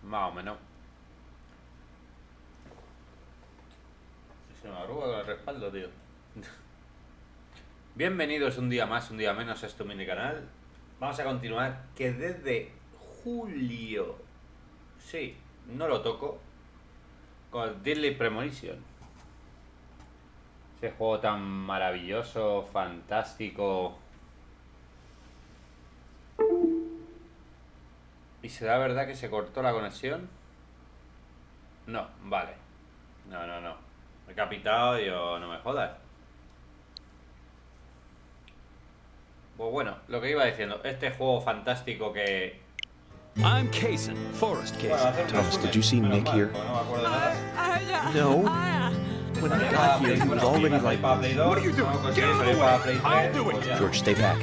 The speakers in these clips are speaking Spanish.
Más o menos. Se me arruga con el respaldo, tío. Bienvenidos un día más, un día menos a este mini canal. Vamos a continuar, que desde julio, sí, no lo toco, con el Premonition. Ese juego tan maravilloso, fantástico. ¿Y será verdad que se cortó la conexión? No, vale. No. Me he capitado y yo, no me jodas. Pues bueno, lo que iba diciendo, este juego fantástico que... I'm Kaysen, Forrest Kaysen. Thomas, did you see Nick here? No me acuerdo de nada. No. When I got here, he was already like this. What are you doing? Get out of the way! I'll do it! George, stay back.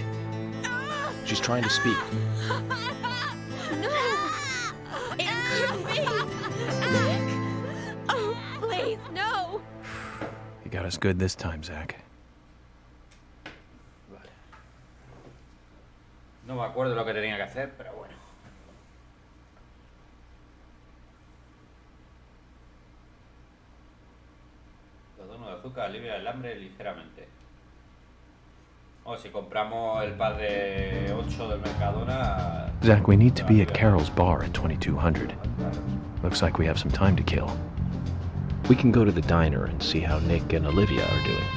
She's trying to speak. No! It couldn't be! Nick! Oh, please, no! You got us good this time, Zach. Vale. No me acuerdo lo que tenía que hacer, pero bueno. Los donos de azúcar alivia el hambre ligeramente. O si compramos el pack de 8 del Mercadona... Zach, we need to be at Carol's bar at 2200. Looks like we have some time to kill. We can go to the diner and see how Nick and Olivia are doing.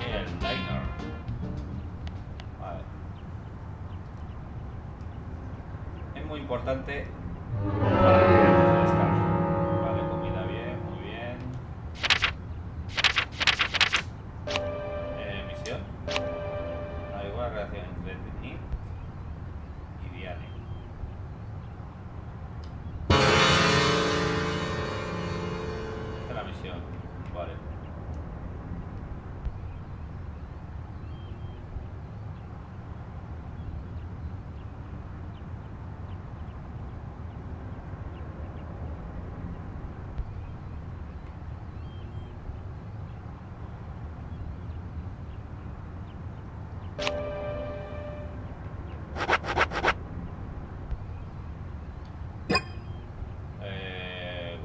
El diner. Vale. Es muy importante... Vale, comida bien, muy bien. Misión. Igual relación entre Nick y Diane. Esta es la misión. Vale.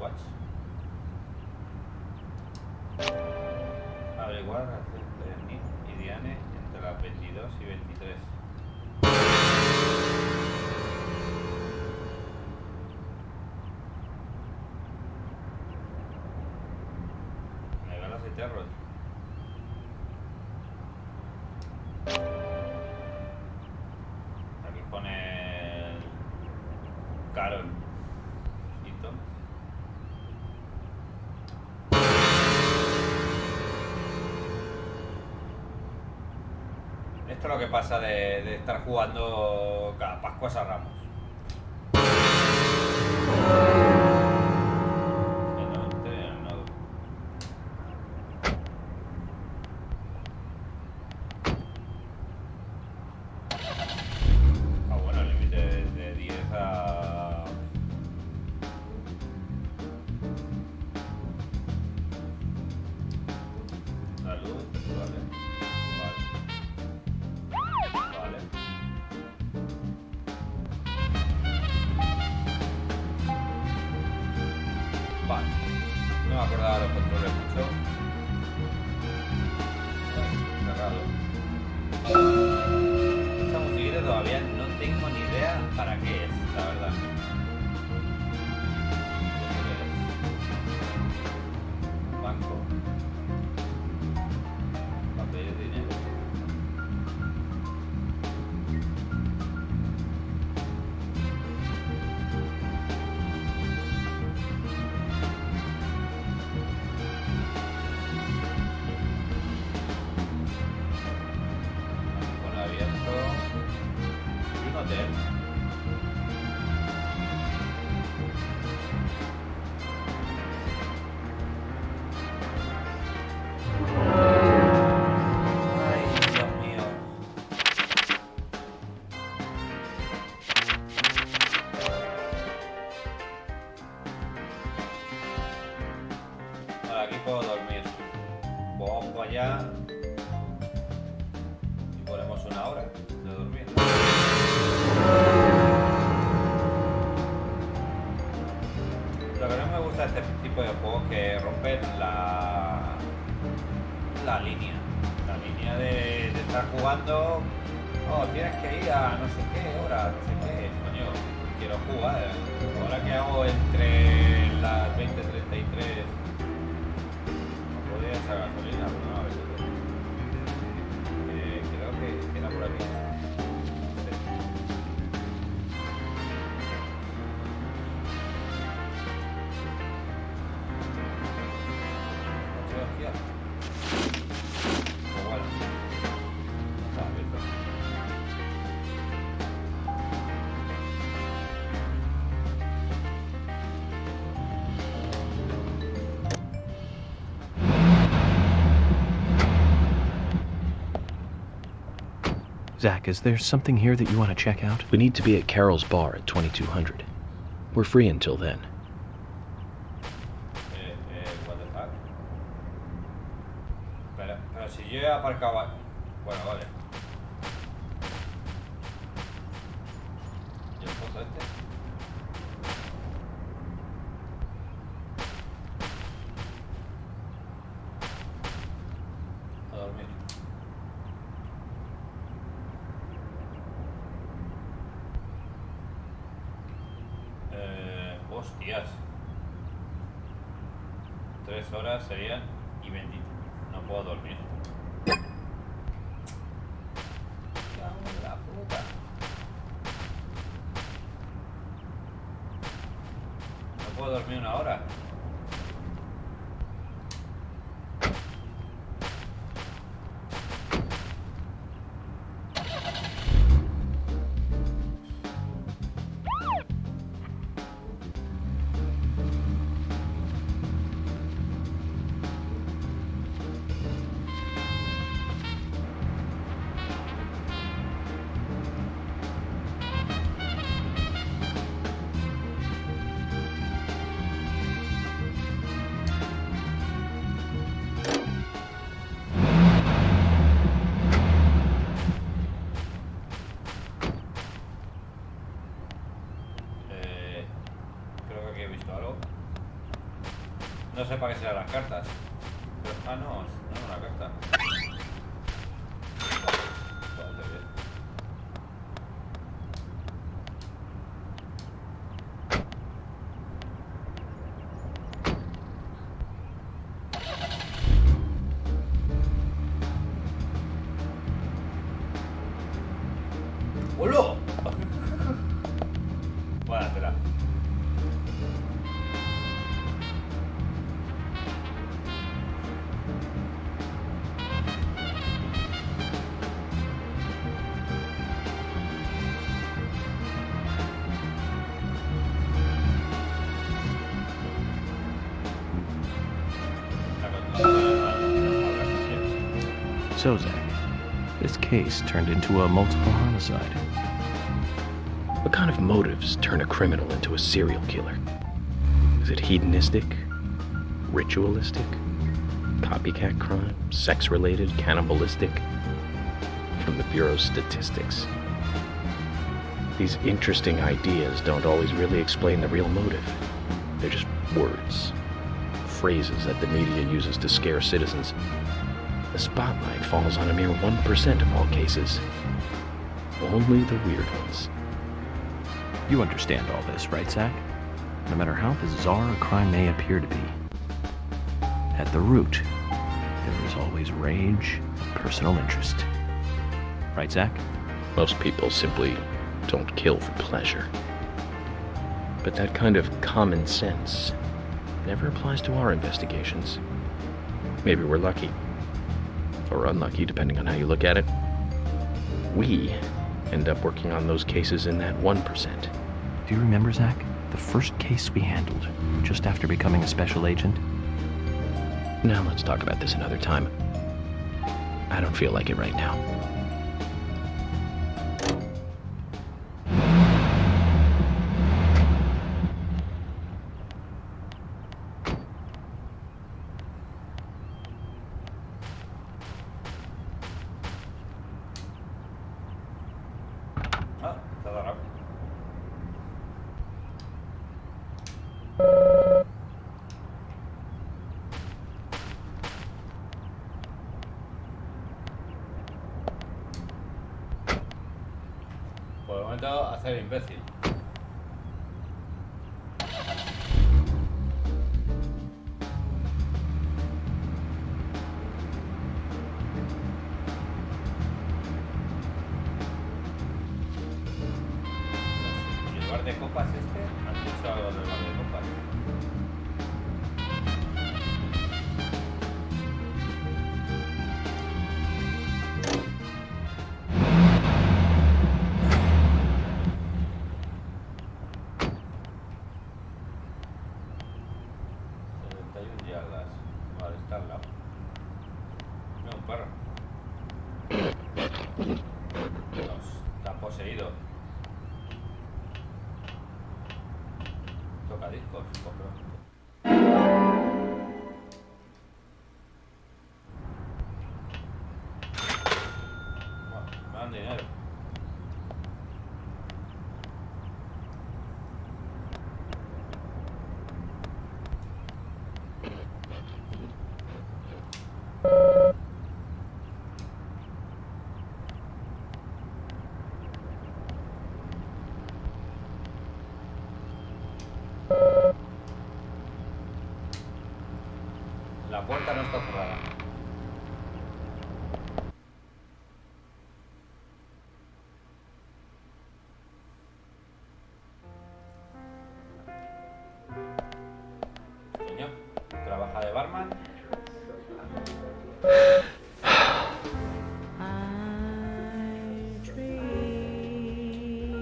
Watch. Averiguar la relación entre Nick y Diane entre las 22 y 23. Me ganas el terror. Aquí pone Carol y Tom. Esto es lo que pasa de estar jugando cada Pascuas a Ramos. Bueno, el límite de 10 a... Salud, vale. Vale. Vale. No me acordaba de los controles mucho. Cerrado. Esta musiquita todavía no tengo ni idea para qué es, la verdad. Banco. Papel de dinero. Bueno, abierto. Y un hotel. Ay, Dios mío. Vale, aquí puedo dormir. Vamos para allá y ponemos una hora de dormir. romper la línea. La línea de estar jugando. Oh, tienes que ir a no sé qué hora, no sé qué. Coño, quiero jugar. Ahora que hago entre las 20:33. No podía echar gasolina, pero no, a ver. Creo que era por aquí. Zach, is there something here that you want to check out? We need to be at Carol's bar at 2200. We're free until then. What the fuck? Pero si yo he aparcado... Bueno, vale. ¿Y el pozo este? A dormir. Hostias. 3 horas serían y 20. No puedo dormir. La puta. No puedo dormir una hora. No sé para qué serán las cartas. Pero, no, no es una carta. Parece bien. ¡Hola! Buena tela. So, Zach, this case turned into a multiple homicide. What kind of motives turn a criminal into a serial killer? Is it hedonistic? Ritualistic? Copycat crime? Sex-related? Cannibalistic? From the Bureau's statistics. These interesting ideas don't always really explain the real motive. They're just words. Phrases that the media uses to scare citizens. The spotlight falls on a mere 1% of all cases. Only the weird ones. You understand all this, right, Zach? No matter how bizarre a crime may appear to be, at the root, there is always rage and personal interest. Right, Zach? Most people simply don't kill for pleasure. But that kind of common sense never applies to our investigations. Maybe we're lucky. Or unlucky, depending on how you look at it. We end up working on those cases in that 1%. Do you remember, Zach, the first case we handled just after becoming a special agent? Now let's talk about this another time. I don't feel like it right now. momento hacer imbécil. ¿Y el bar de copas este? ¿Han dicho algo del bar de copas? Vale, está al lado. No, un perro. Está poseído. Toca discos, compro. Bueno, me dan dinero. La puerta no está cerrada. Coño, trabaja de barman.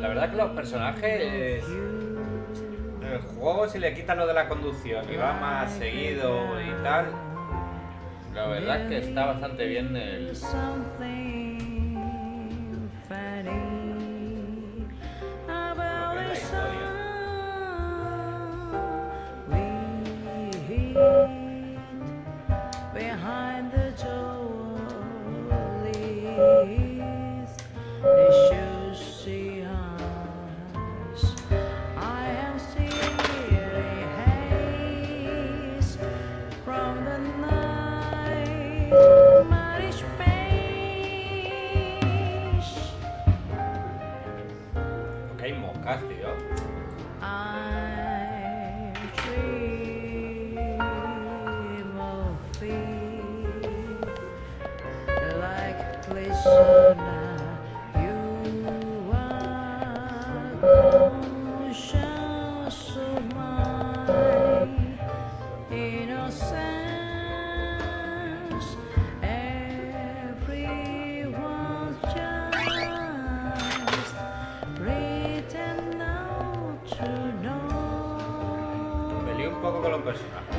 La verdad que los personajes... El juego, si le quitan lo de la conducción y va más seguido y tal, la verdad que está bastante bien el... Lo que es la historia. Porque hay moscas, tío. Me lío un poco con los personajes.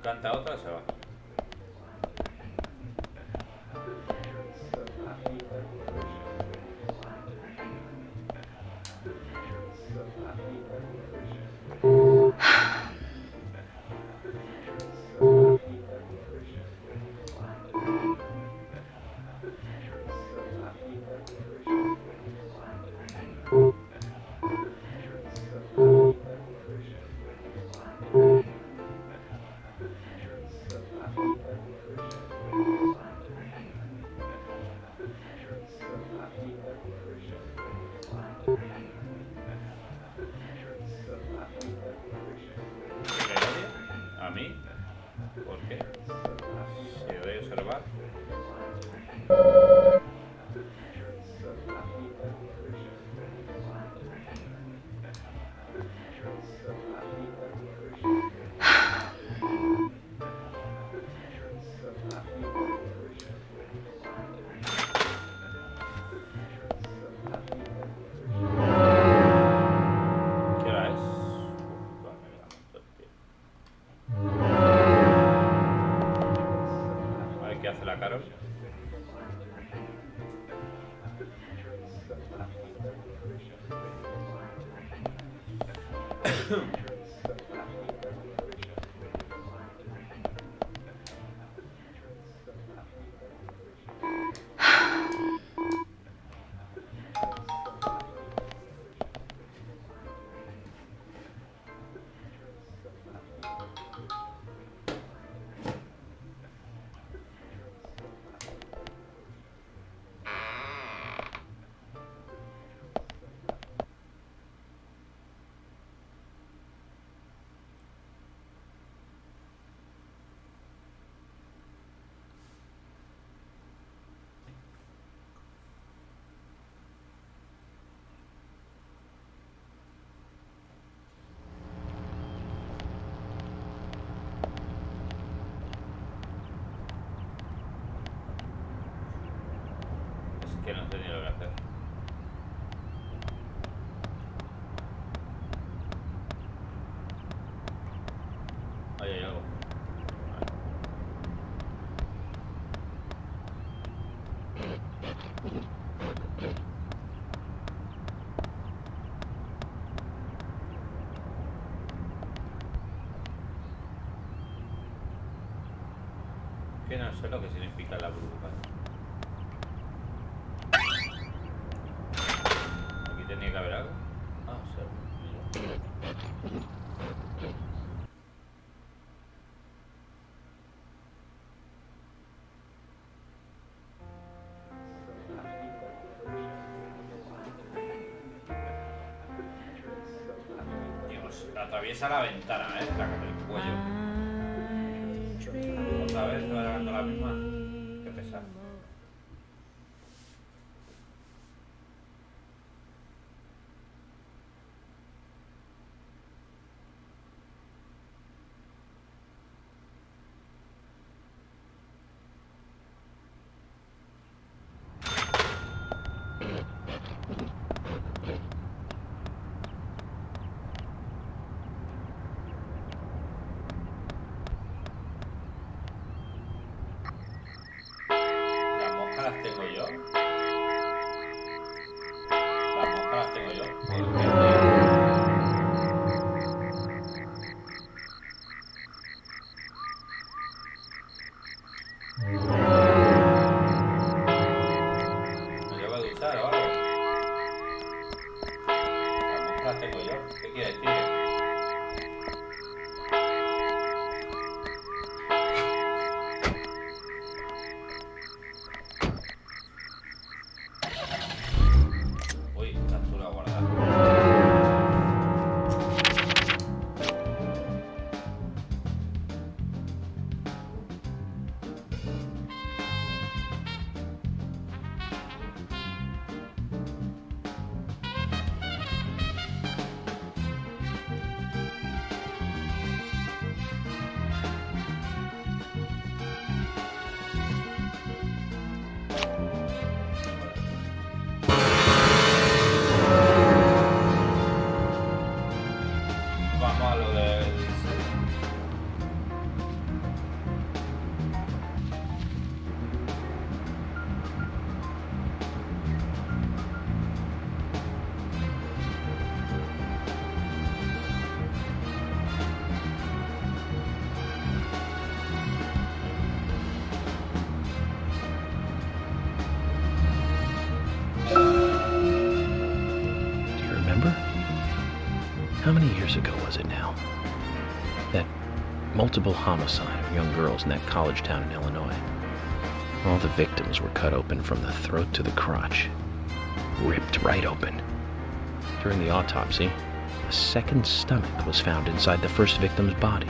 Canta otra, se va. ¿A mí? ¿Por qué? Si doy a observar. ¿Qué hora es? Vale, me da un montón, tío. Carol. Que no sé ni lo que hacer. Ahí hay algo. Que no sé lo que significa la burbuja. Tenía que haber algo. Ah, sí. Dios, atraviesa la ventana, el cuello. Otra vez se va levantando la misma. Qué pesado. Las tengo yo. Las moscas las tengo yo. ¿Me llevo a duchar o algo? Las moscas las tengo yo. ¿Qué quieres decir? How many years ago was it now? That multiple homicide of young girls in that college town in Illinois. All the victims were cut open from the throat to the crotch. Ripped right open. During the autopsy, a second stomach was found inside the first victim's body.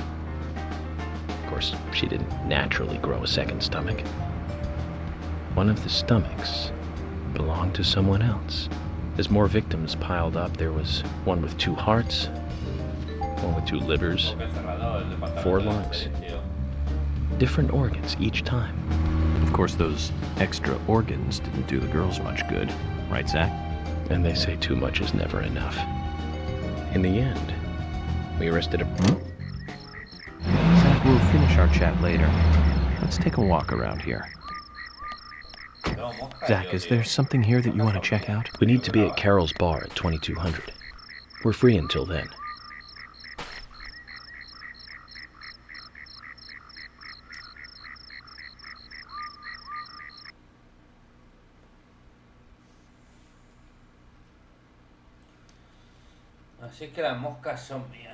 Of course, she didn't naturally grow a second stomach. One of the stomachs belonged to someone else. As more victims piled up, there was one with 2 hearts, one with 2 livers, 4 lungs. Different organs each time. Of course, those extra organs didn't do the girls much good, right, Zach? And they say too much is never enough. In the end, we arrested a... Zach, we'll finish our chat later. Let's take a walk around here. mosca, Zach, yo, is tío. there something here that you want to check out? We need to be at Carol's bar at 2200. We're free until then. Así que las moscas son mías.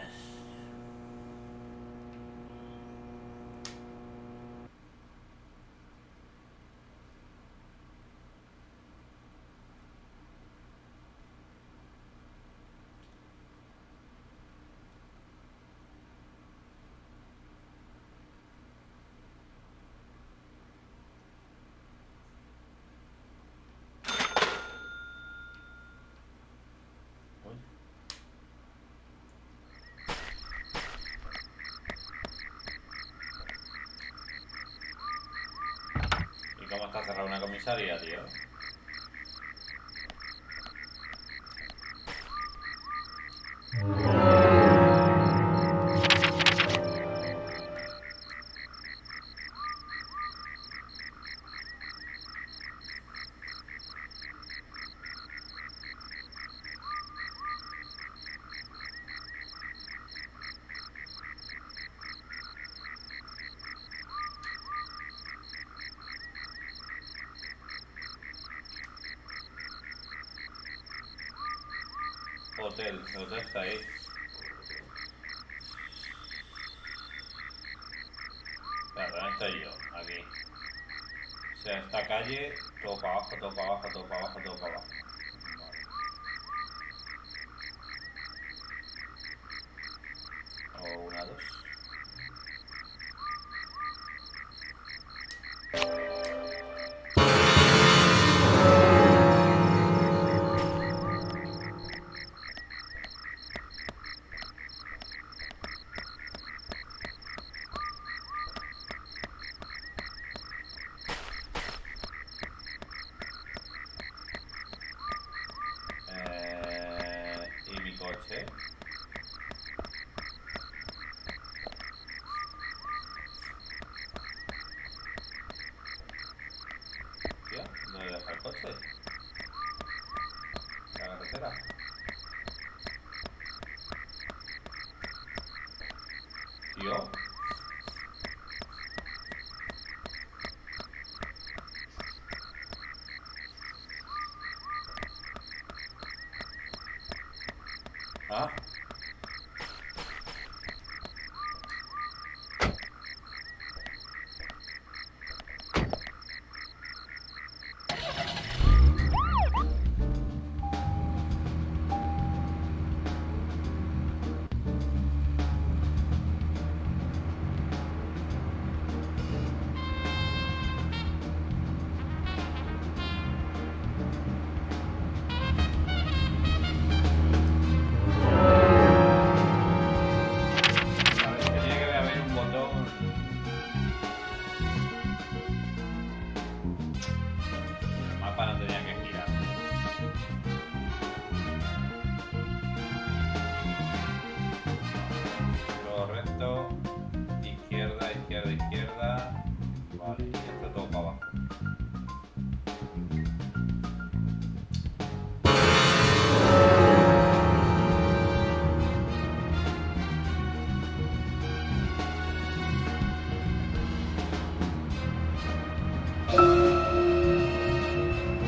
¿Cómo está cerrada una comisaría, tío? El hotel está ahí. Claro, ¿dónde estoy yo? Aquí. O sea, esta calle, todo para abajo, todo para abajo, todo para abajo, todo para abajo. Vale. O una, dos. Y mi coche. Tío, ¿dónde deja el coche? La carretera. Tío. Ah.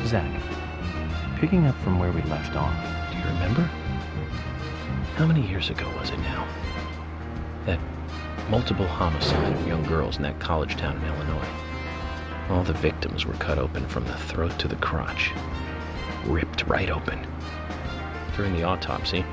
Zach, picking up from where we left off, do you remember? How many years ago was it now? That multiple homicide of young girls in that college town in Illinois. All the victims were cut open from the throat to the crotch. Ripped right open. During the autopsy,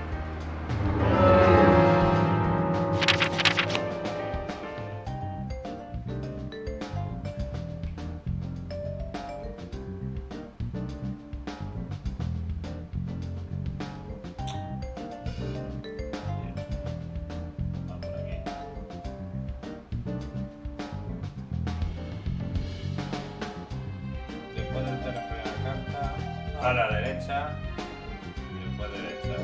a la derecha y después derecha.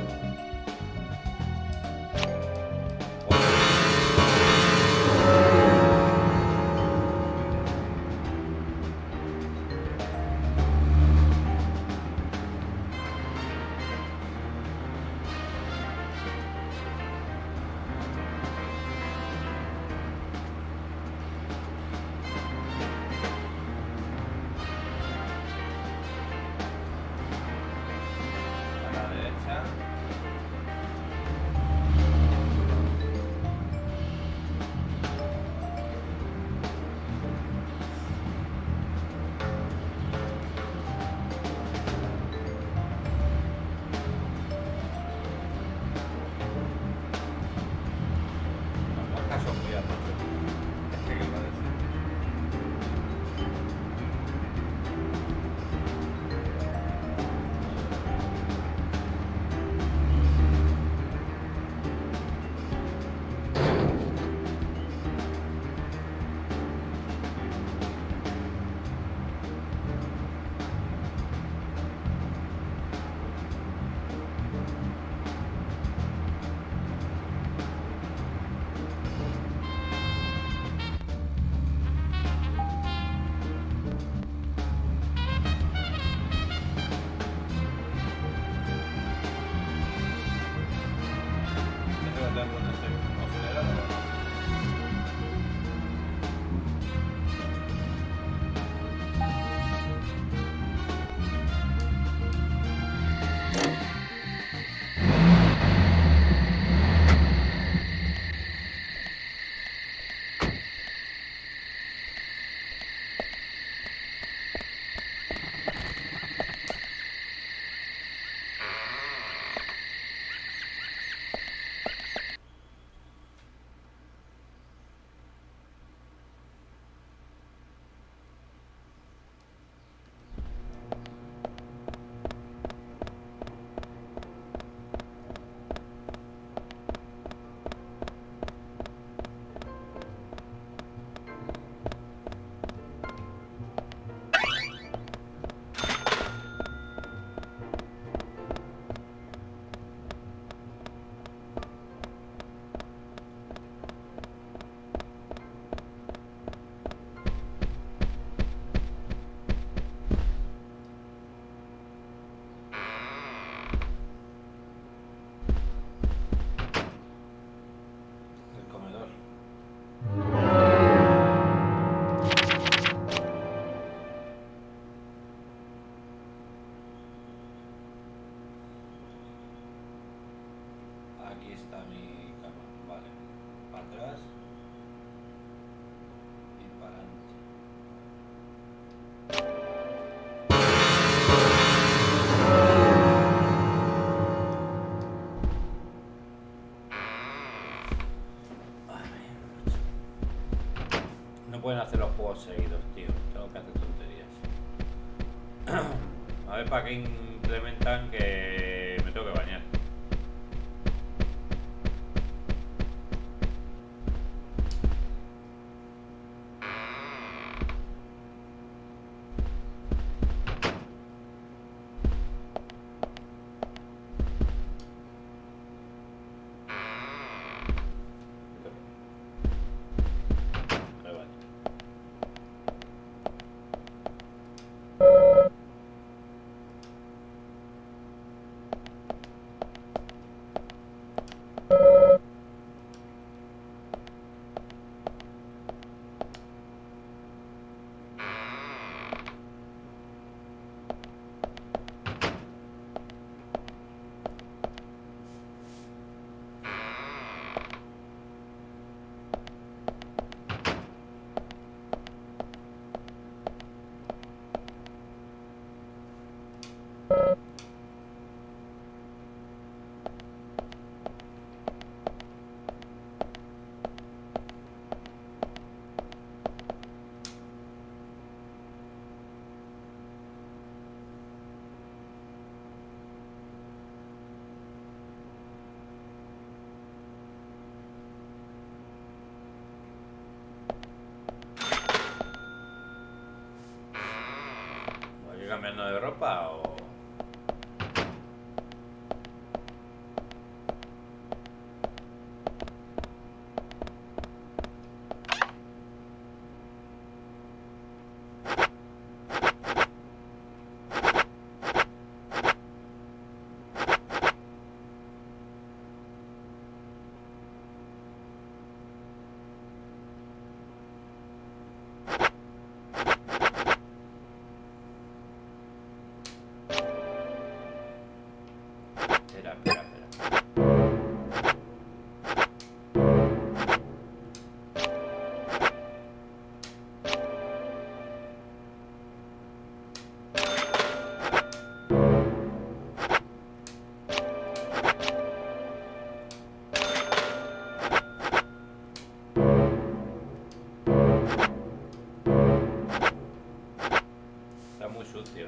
pueden hacer los juegos seguidos, tío. Tengo que hacer tonterías. A ver para qué implementan que me tengo que bañar. ¿Cambiando de ropa o...? Espera. Está muy sucio.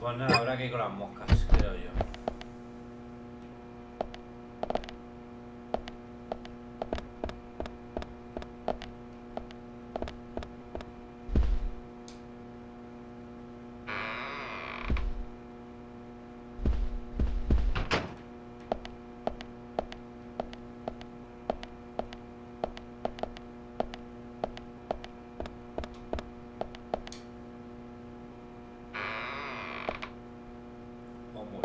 Pues nada, habrá que ir con las moscas, creo yo. Oh, muy.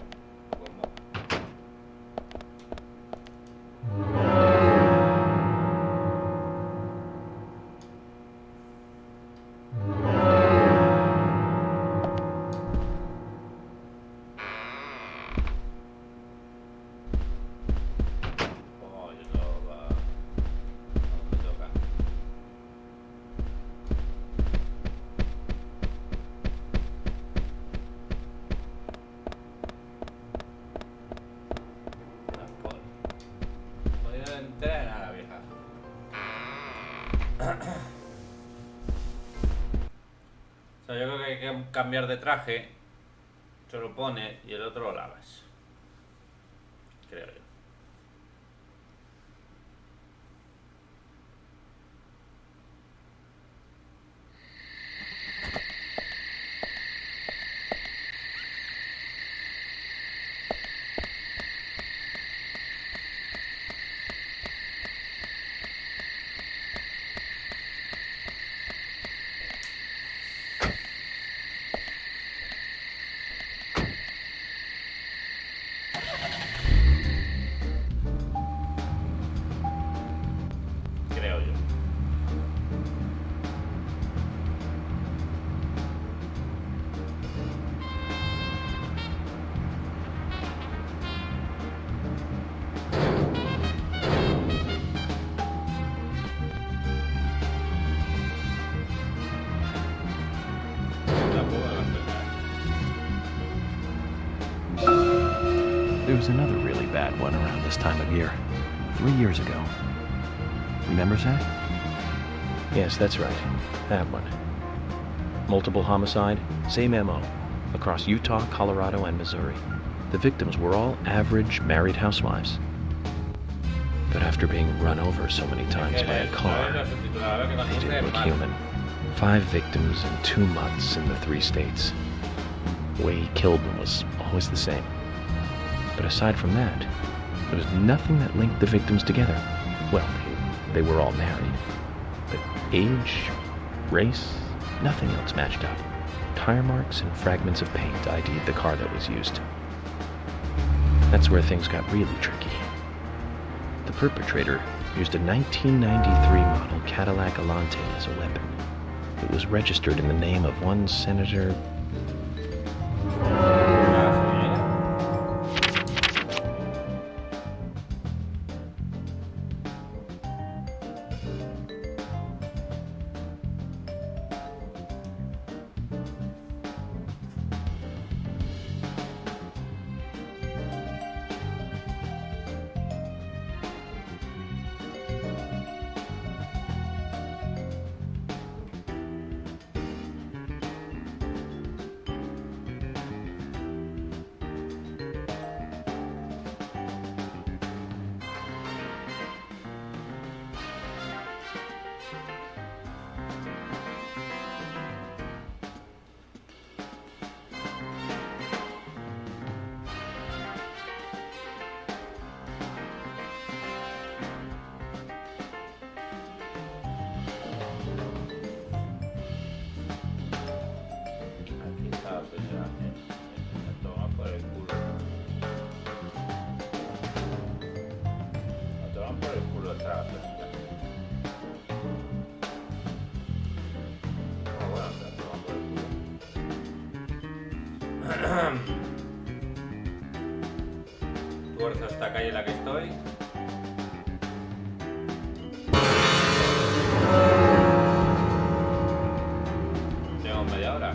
cambiar de traje, se lo pone y el otro lo lavas. Creo yo. Creo yo. Tampoco la estoy. There was another really bad one around this time of year. 3 years ago. Remember, Zach? Yes, that's right. That one. Multiple homicide, same MO, across Utah, Colorado, and Missouri. The victims were all average married housewives. But after being run over so many times by a car, they didn't look human. 5 victims and 2 months in the 3 states. The way he killed them was always the same. But aside from that, there was nothing that linked the victims together. Well, they were all married. But age, race, nothing else matched up. Tire marks and fragments of paint ID'd the car that was used. That's where things got really tricky. The perpetrator used a 1993 model Cadillac Alante as a weapon. It was registered in the name of one Senator... Tuerzo esta calle en la que estoy. Tengo media hora.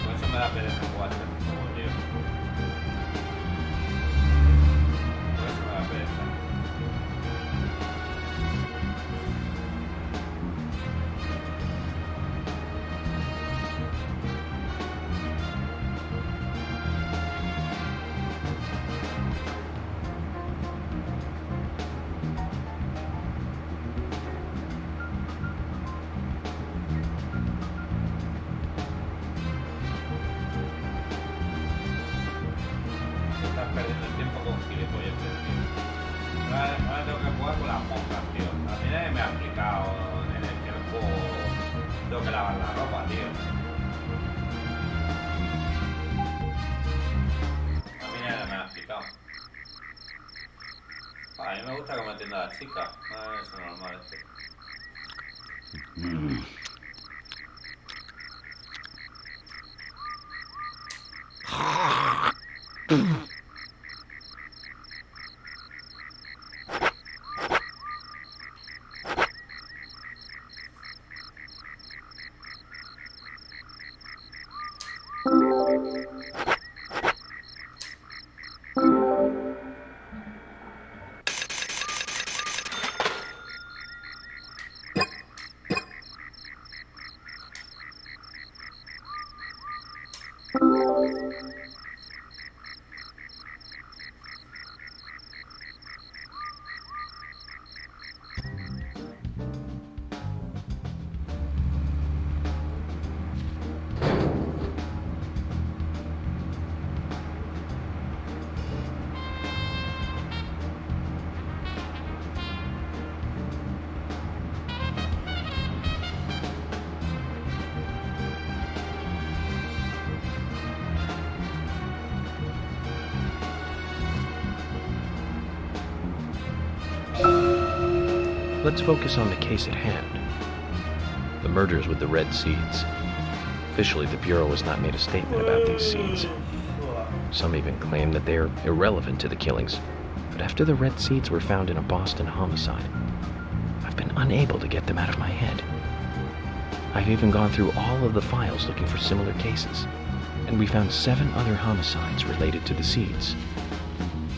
Por eso me da pereza jugar este juego, tío. Por eso me da pereza. Estás perdiendo el tiempo con gilipolleces, tío. Ahora tengo que jugar con las monjas, tío. A mí nadie me ha explicado en el que el juego tengo que lavar la ropa, tío. A mí nadie me ha explicado. A mí me gusta cómo atiende a la chica. No es normal este. let's focus on the case at hand. The murders with the red seeds. Officially, the Bureau has not made a statement about these seeds. Some even claim that they're irrelevant to the killings. But after the red seeds were found in a Boston homicide, I've been unable to get them out of my head. I've even gone through all of the files looking for similar cases, and we found 7 other homicides related to the seeds.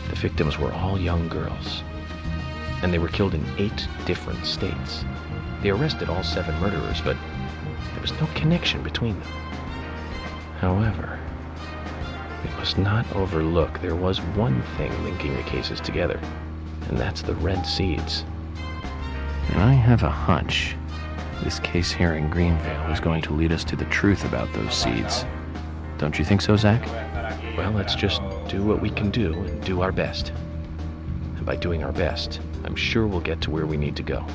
The victims were all young girls, and they were killed in 8 different states. They arrested all 7 murderers, but there was no connection between them. However, we must not overlook there was one thing linking the cases together, and that's the red seeds. And I have a hunch this case here in Greenvale is going to lead us to the truth about those seeds. Don't you think so, Zach? Well, let's just do what we can do and do our best. And by doing our best, I'm sure we'll get to where we need to go.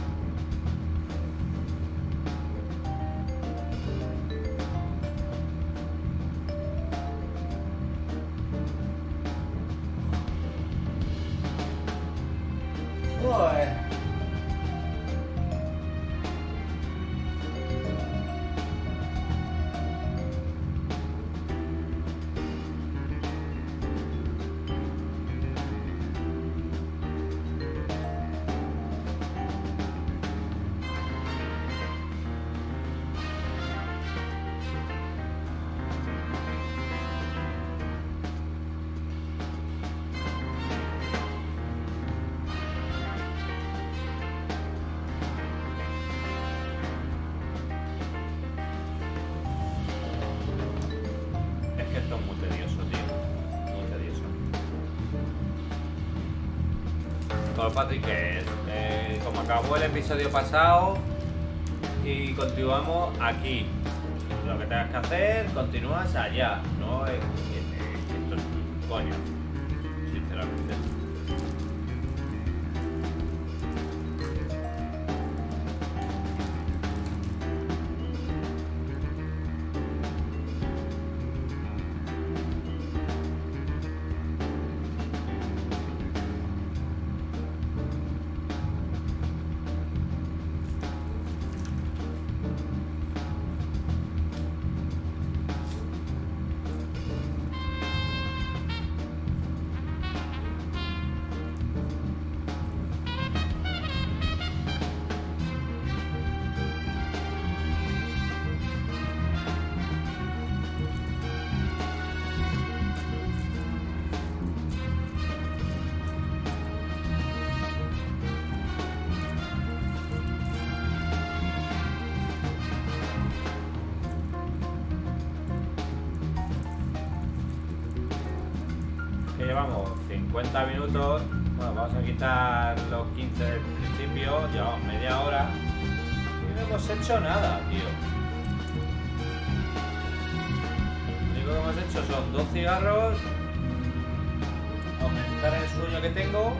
Esto es muy tedioso, tío. Muy tedioso. Todo fácil que es. Como acabó el episodio pasado y continuamos aquí. Lo que tengas que hacer, continúas allá. No es esto es un coño. Sinceramente. Que llevamos 50 minutos. Bueno, vamos a quitar los 15 del principio. Llevamos media hora y no hemos hecho nada, tío. Lo único que hemos hecho son 2 cigarros, aumentar el sueño que tengo.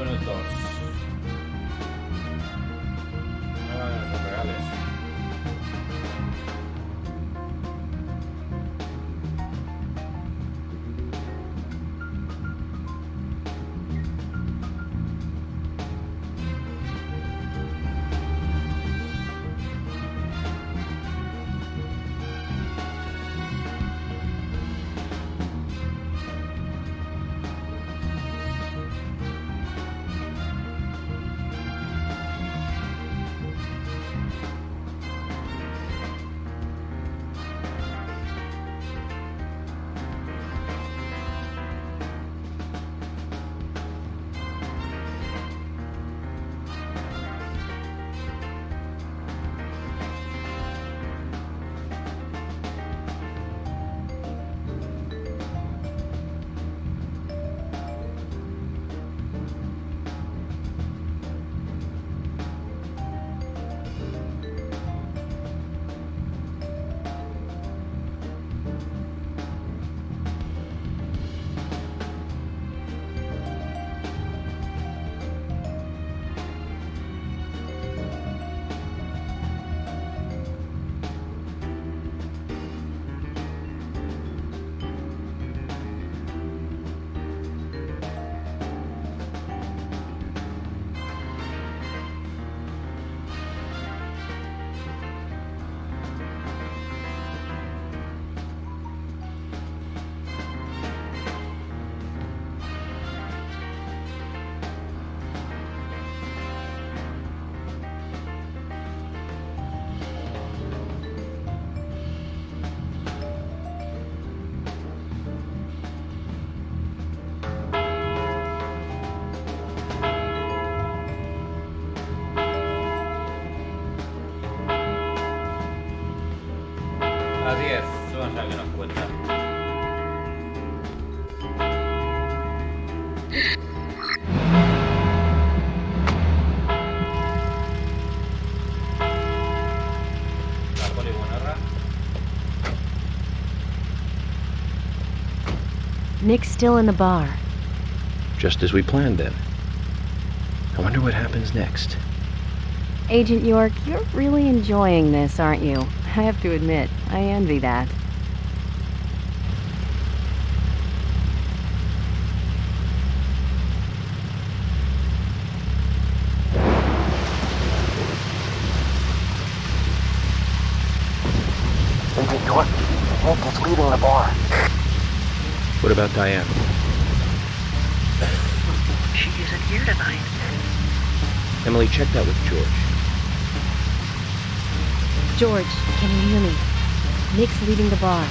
minutos. No, son reales. A 10, vamos a ver qué nos cuenta. La poligonarra. Nick's still in the bar. Just as we planned then. I wonder what happens next. Agent York, you're really enjoying this, aren't you? I have to admit, I envy that. Agent York, Nick is leaving the bar. What about Diane? She isn't here tonight. Emily, check that with George. George, can you hear me? Nick's leaving the bar.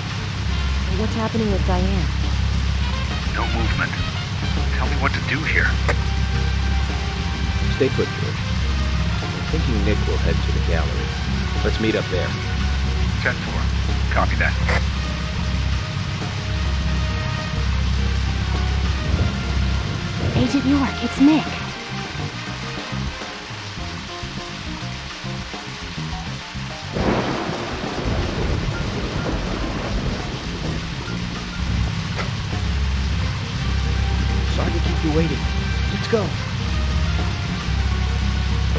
What's happening with Diane? No movement. Tell me what to do here. Stay put, George. I'm thinking Nick will head to the gallery. Let's meet up there. 10-4. Copy that. Agent York, it's Nick. Sorry to keep you waiting. Let's go.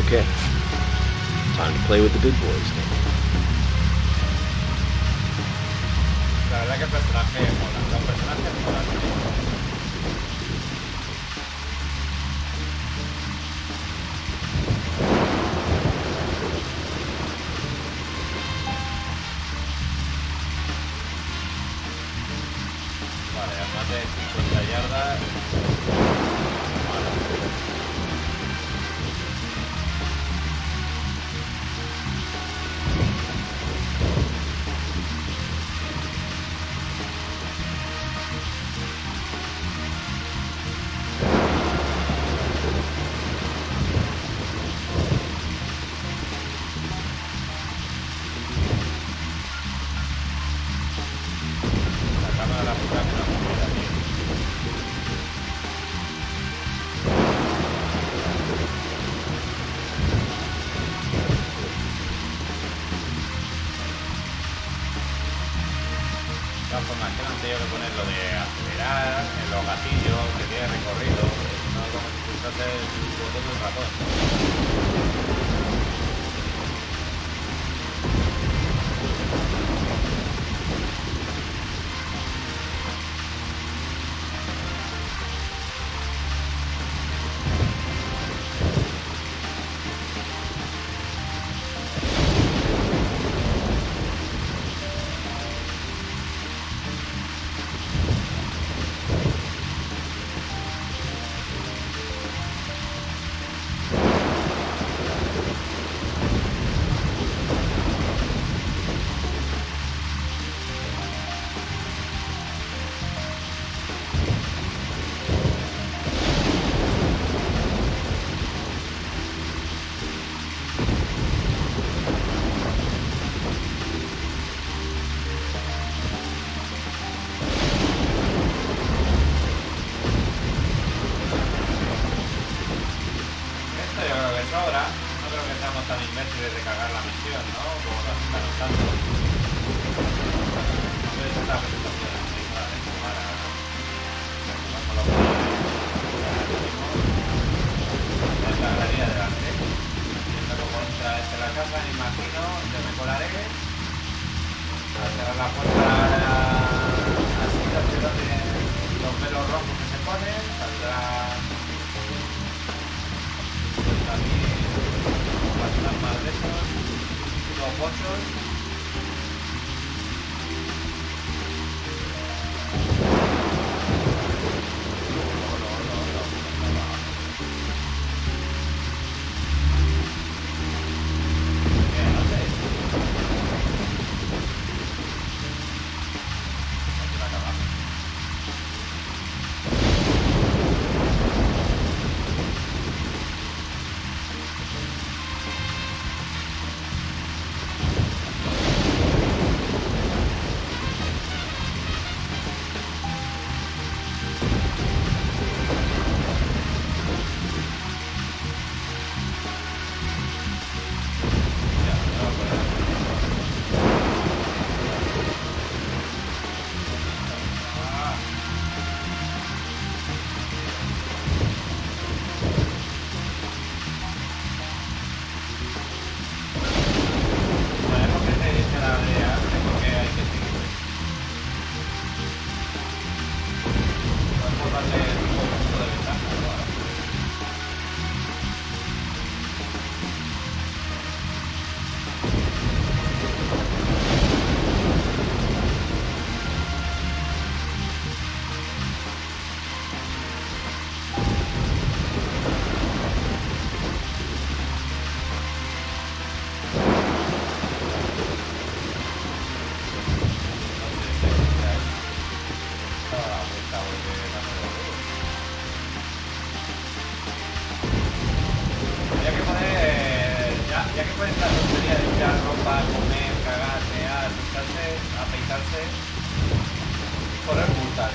Okay. Time to play with the big boys, Nick. La verdad que el personaje mola. Los personajes molan. Vale, a más de 50 yardas. La cámara de la puta que no movida, tío. De todas formas, que no han tenido que poner lo de acelerar, en los gatillos, que tiene recorrido. No como si pulsase el botón del ratón. Ahora no creo que seamos tan inmersos de cagar la misión, ¿no? Como nos están usando. Voy a hacer la presentación así solamente para jugar con los jugadores. En la galería delante. Viendo cómo entra este la casa, me imagino, yo me colaré. Al cerrar la puerta así, los velos rojos que se ponen, saldrá también más de esos, los pochos. ¿Qué haces? Aquí la acabamos. Ya que puede estar tontería de echar ropa, comer, cagar, mear, ducharse, afeitarse, correr multas.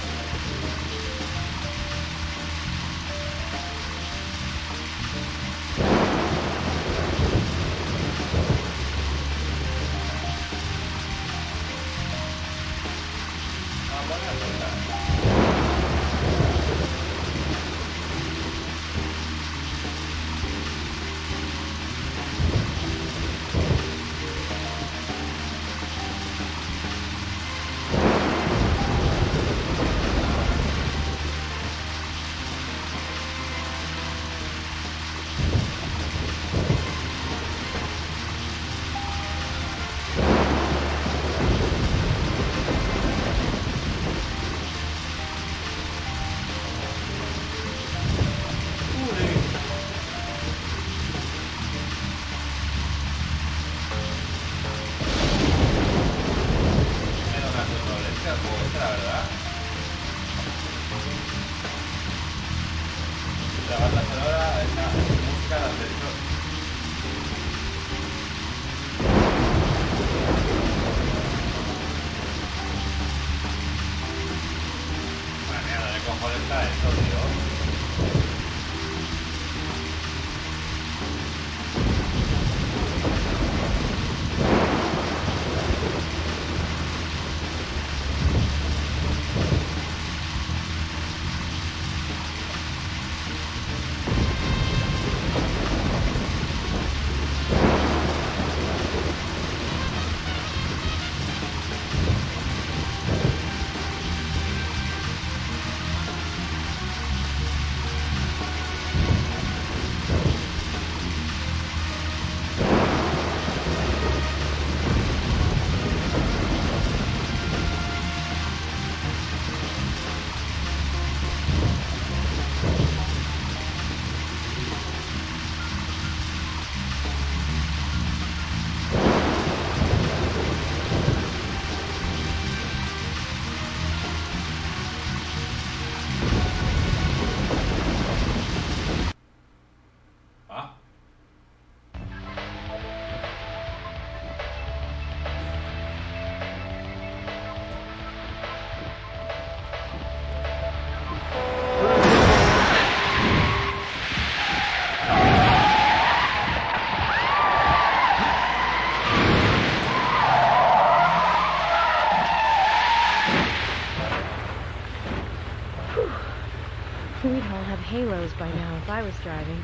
would all have halos by now if I was driving.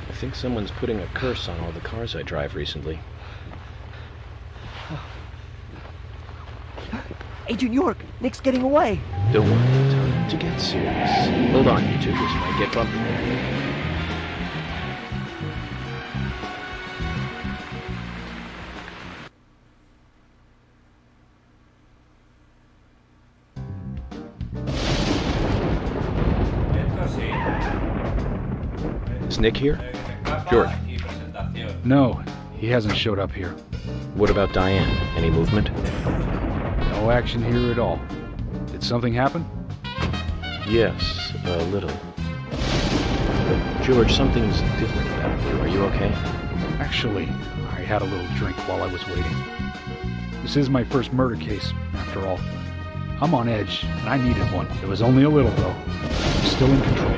I think someone's putting a curse on all the cars I drive recently. Agent York, Nick's getting away. Don't worry, time to get serious. Hold on, you two, this might get bumpy. Is Nick here? George. No, he hasn't showed up here. What about Diane? Any movement? No action here at all. Did something happen? Yes, a little. But George, something's different about you. Are you okay? Actually, I had a little drink while I was waiting. This is my first murder case, after all. I'm on edge, and I needed one. It was only a little, though. I'm still in control.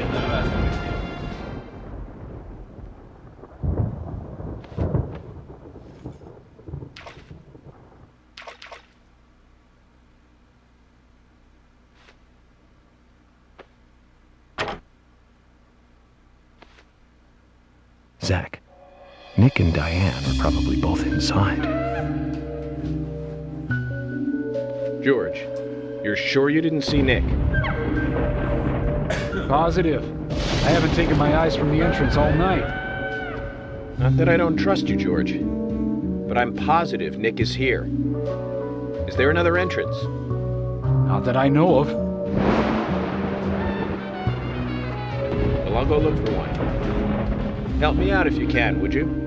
Zach, Nick and Diane are probably both inside. George, you're sure you didn't see Nick? Positive. I haven't taken my eyes from the entrance all night. Not that I don't trust you, George. But I'm positive Nick is here. Is there another entrance? Not that I know of. Well, I'll go look for one. Help me out if you can, would you?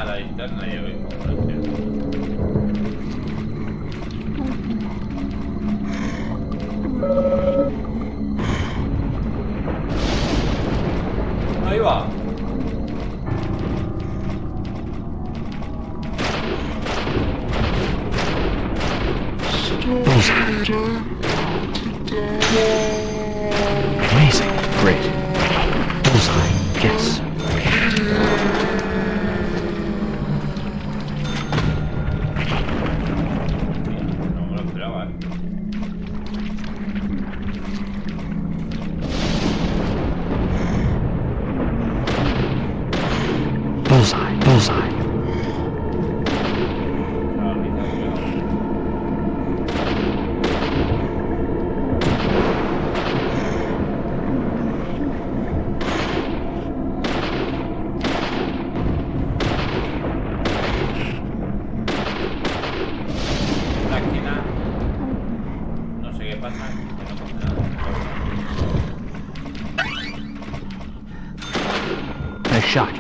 la linterna y yo. Gracias. Bullseye. Amazing. Great. Bullseye. Yes. No me lo esperaba, Bullseye. Bullseye. La esquina. No sé qué pasa. Que no pasa nada. Nice shot.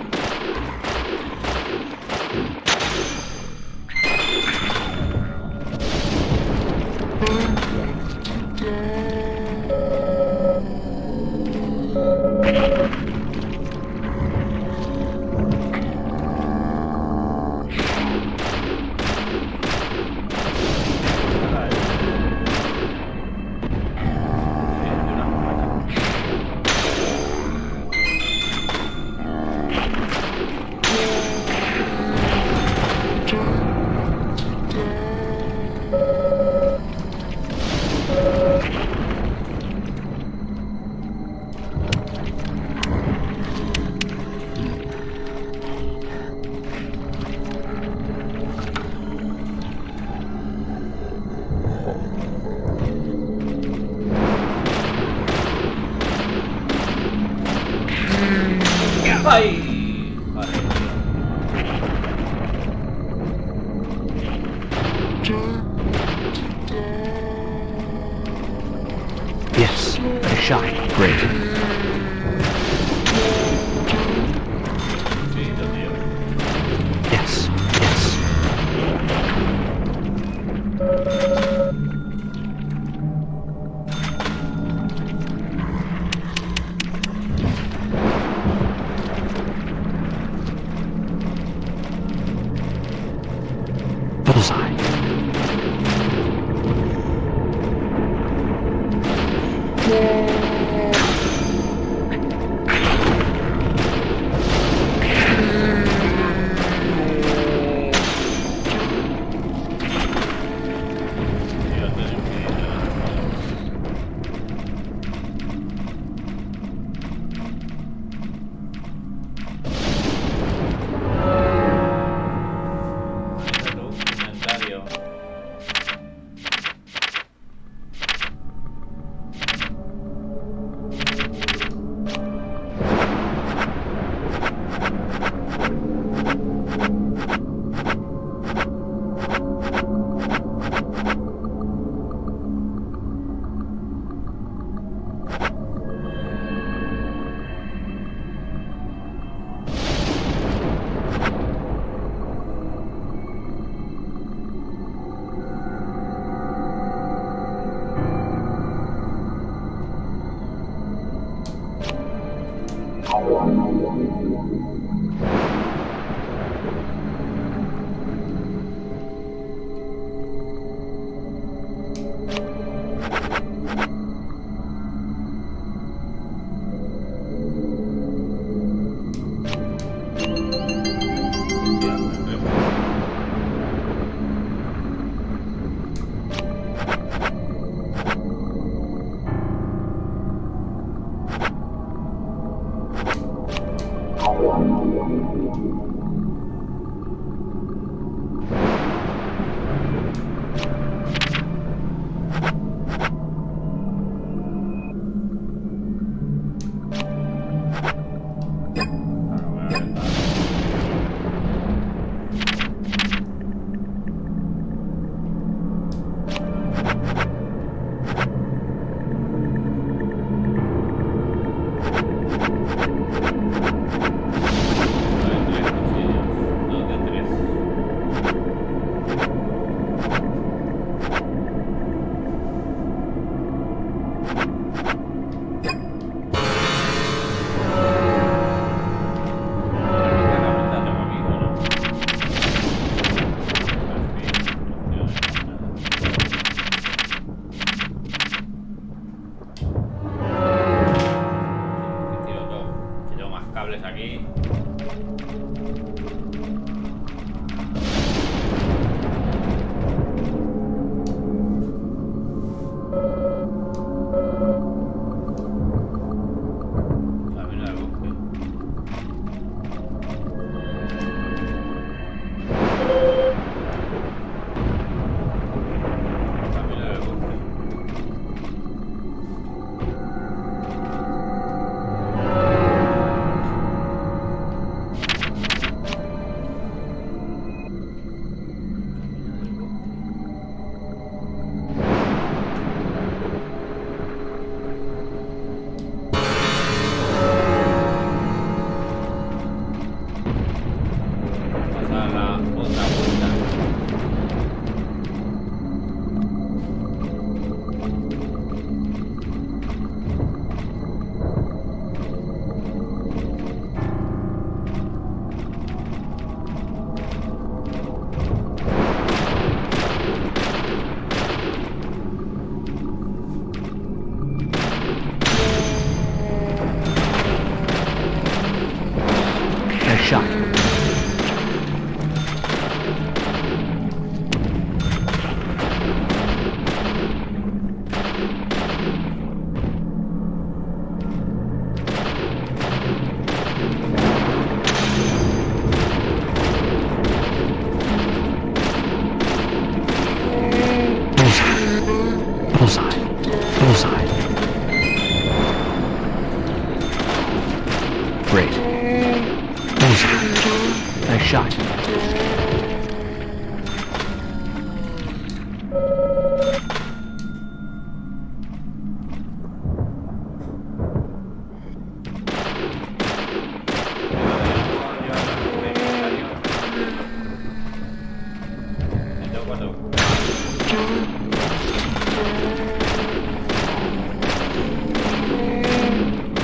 ¡Ay! Vale. Yes. Nice shot. Great. Sí, lo tío. Yes. Yes. Bullseye.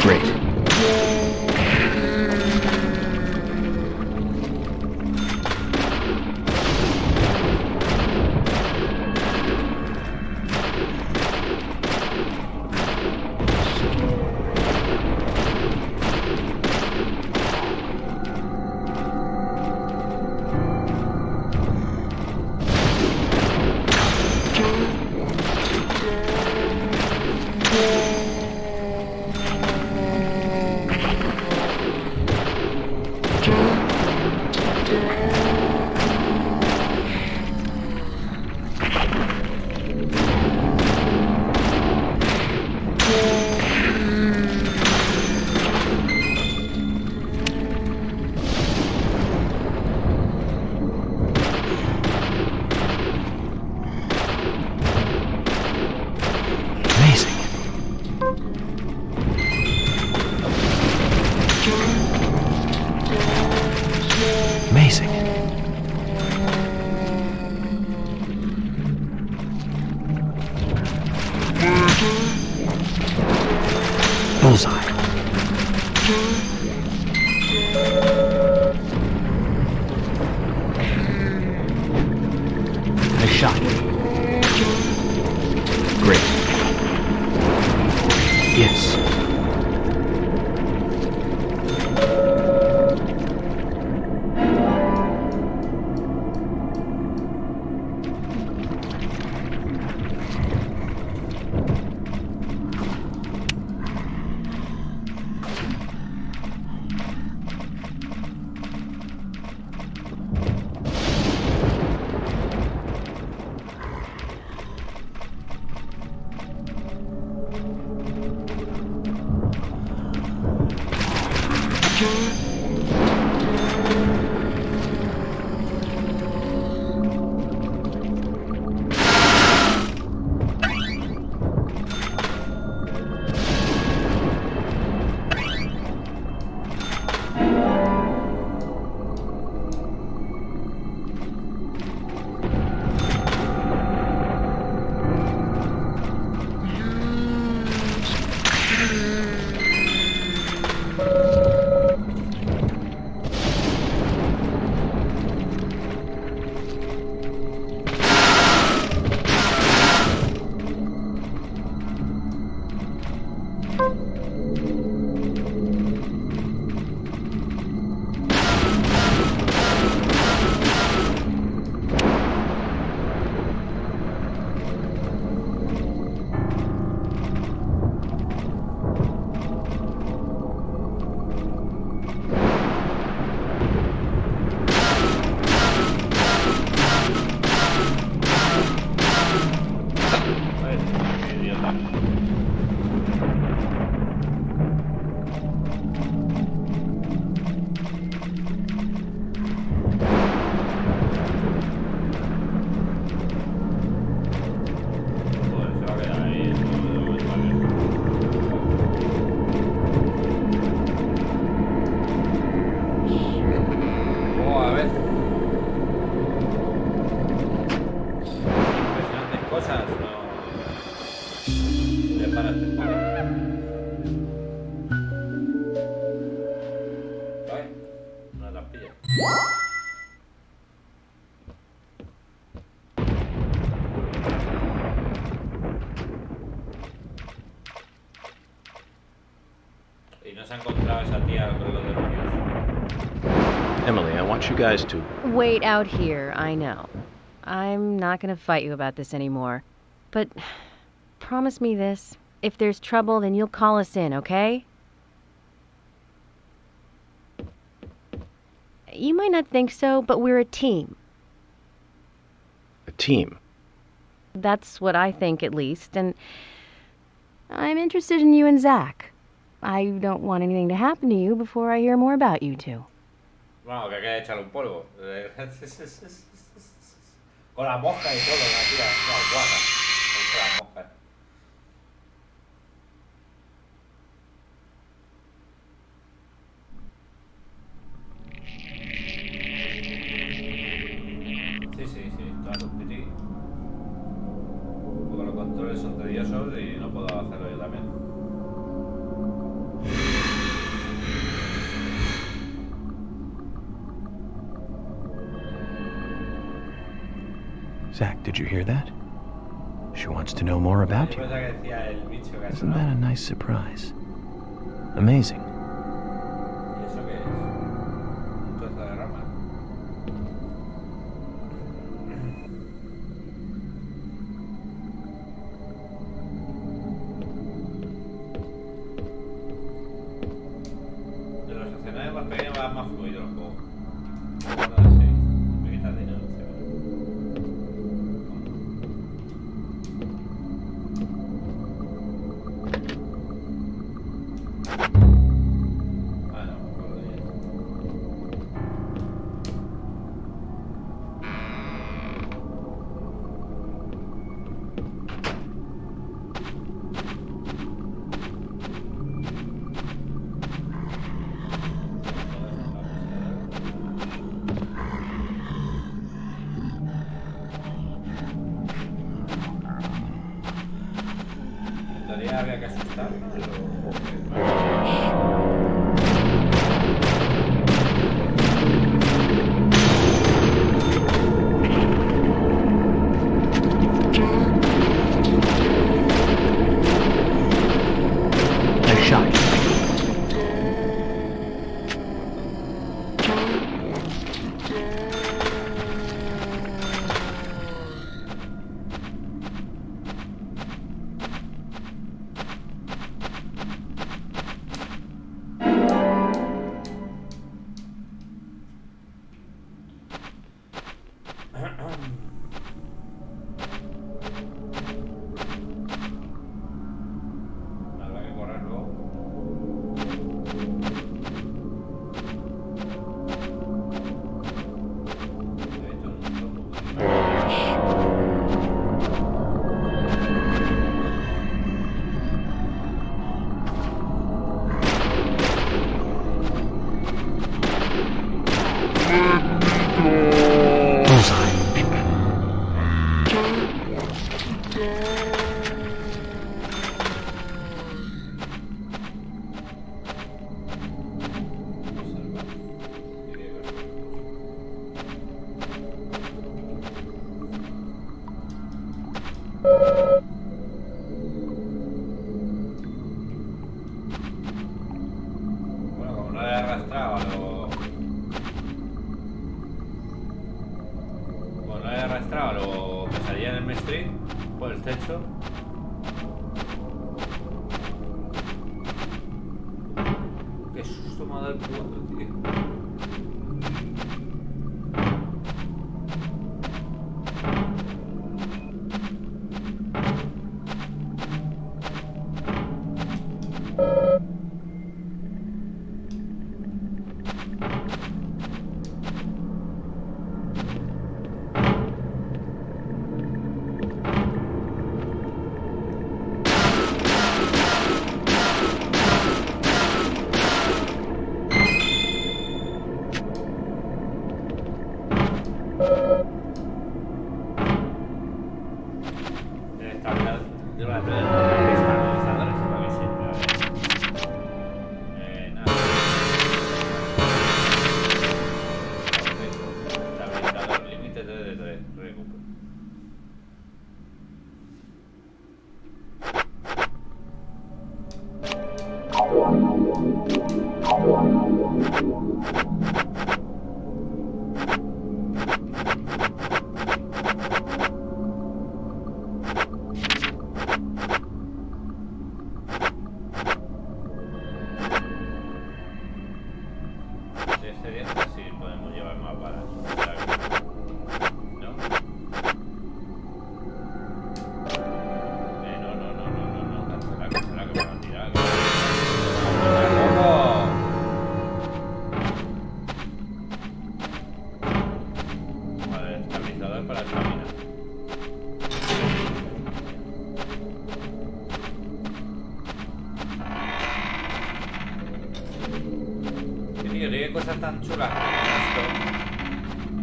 Great. Amazing. Bullseye. Nice shot. Great. Yes. Y no se ha encontrado esa tía con los demonios. Emily, I want you guys to... Wait out here, I know. I'm not gonna fight you about this anymore. But promise me this. If there's trouble, then you'll call us in, okay? You might not think so, but we're a team. A team? That's what I think, at least, and I'm interested in you and Zach. I don't want anything to happen to you before I hear more about you two. Bueno, que hay que echarle un polvo. Con la mosca y todo, la tía, no, guarda. Con la mosca. Sí, toda su piti. Porque los controles son tediosos y no puedo hacerlo yo también. Zach, did you hear that? She wants to know more about you. Isn't that a nice surprise? Amazing. ¿Y eso qué es? ¿Un trozo de rama? De los escenarios más pequeños va más fluido el juego. No sé, me quitas dinero. Había que asustar, Nice shot. habrá que correr luego. Bueno, como no le arrastraba lo que salía en el mainstream por el techo. Qué susto me ha dado el 4, tío. Cosas tan chulas como esto,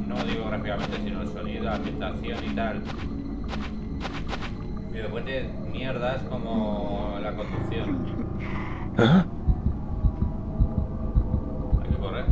no digo gráficamente, sino el sonido, la ambientación y tal. Y después de mierdas como la conducción. Huh? Hay que correr.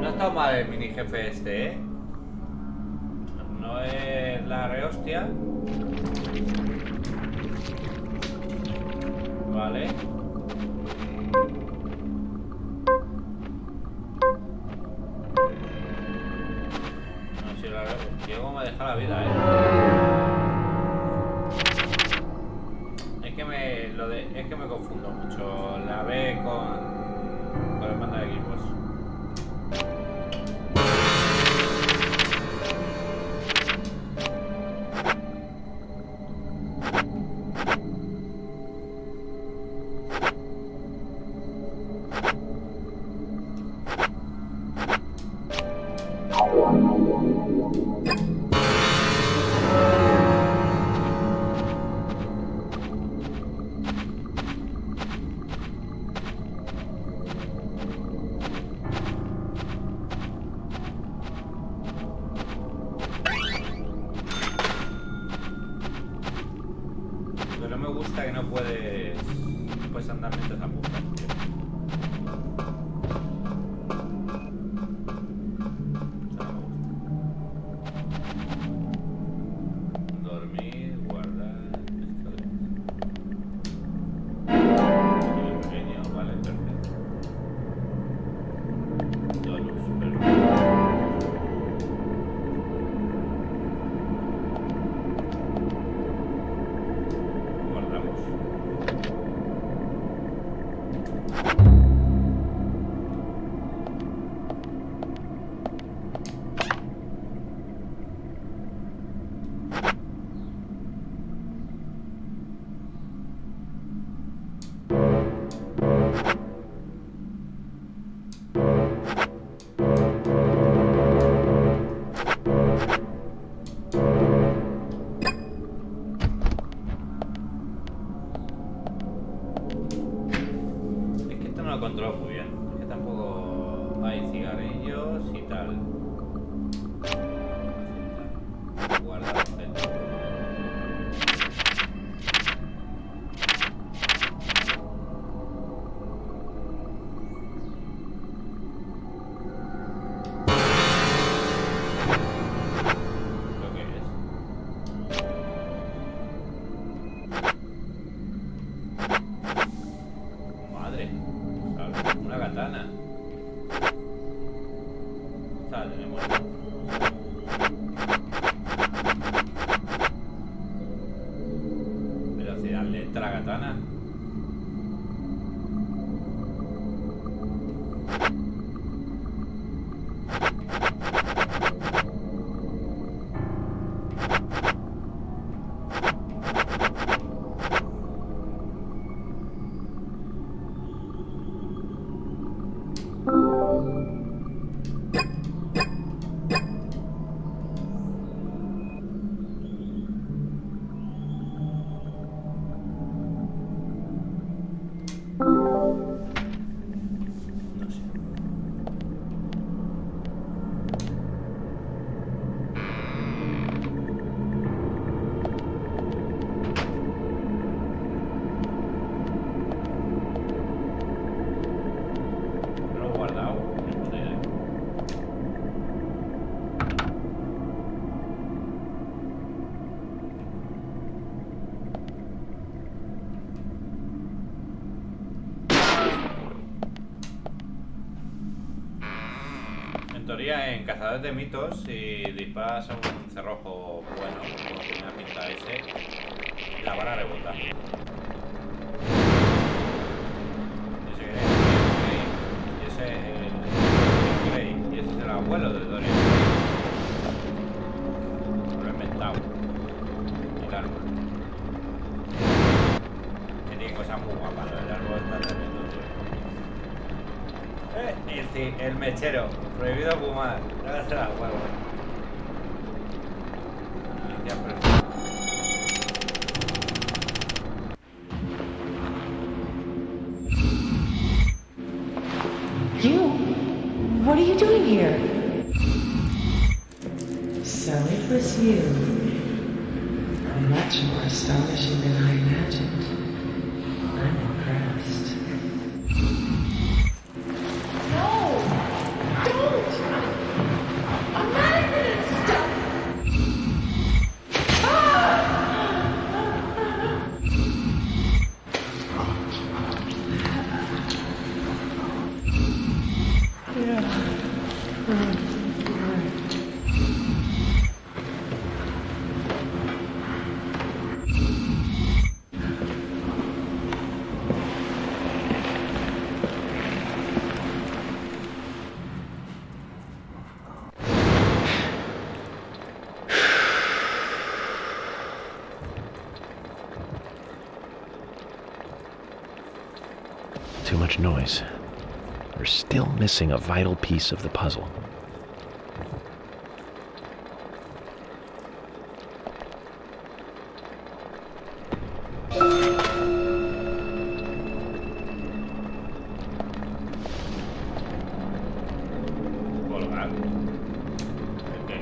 No está mal el mini jefe este, ¿eh? No es la rehostia. Vale. No, si la rehostia, ¿cómo me deja la vida, Es que me confundo mucho la B con el mando de equipos. Pero no me gusta que no puedes andar mientras apuntas. Dormir, guardar, esto de pequeño, vale, perfecto. Dolus, perfecto. Guardamos. Es que esto no lo controlo muy bien. Es que tampoco hay cigarrillos y tal. Guardar objetos. ¿Lo que es? Madre, ¿sabes? Una katana. Esta la tenemos, ¿no? ganas. En teoría, en Cazadores de Mitos, si disparas a un cerrojo bueno, como tiene la pinta ese, la bala rebota. Y ese es el abuelo de Dorian Gray. Lo he inventado. El árbol. Que tiene cosas muy guapas, el árbol está tremendo, tío. El mechero. Prohibido fumar. Hágase la huevo. Inicia perfecto. You? What are you doing here? So it was you. Much more astonishing than I imagined. I'm impressed. No! Don't! I'm not gonna stop! Too much noise. We're still missing a vital piece of the puzzle. Colgar. ¿Qué?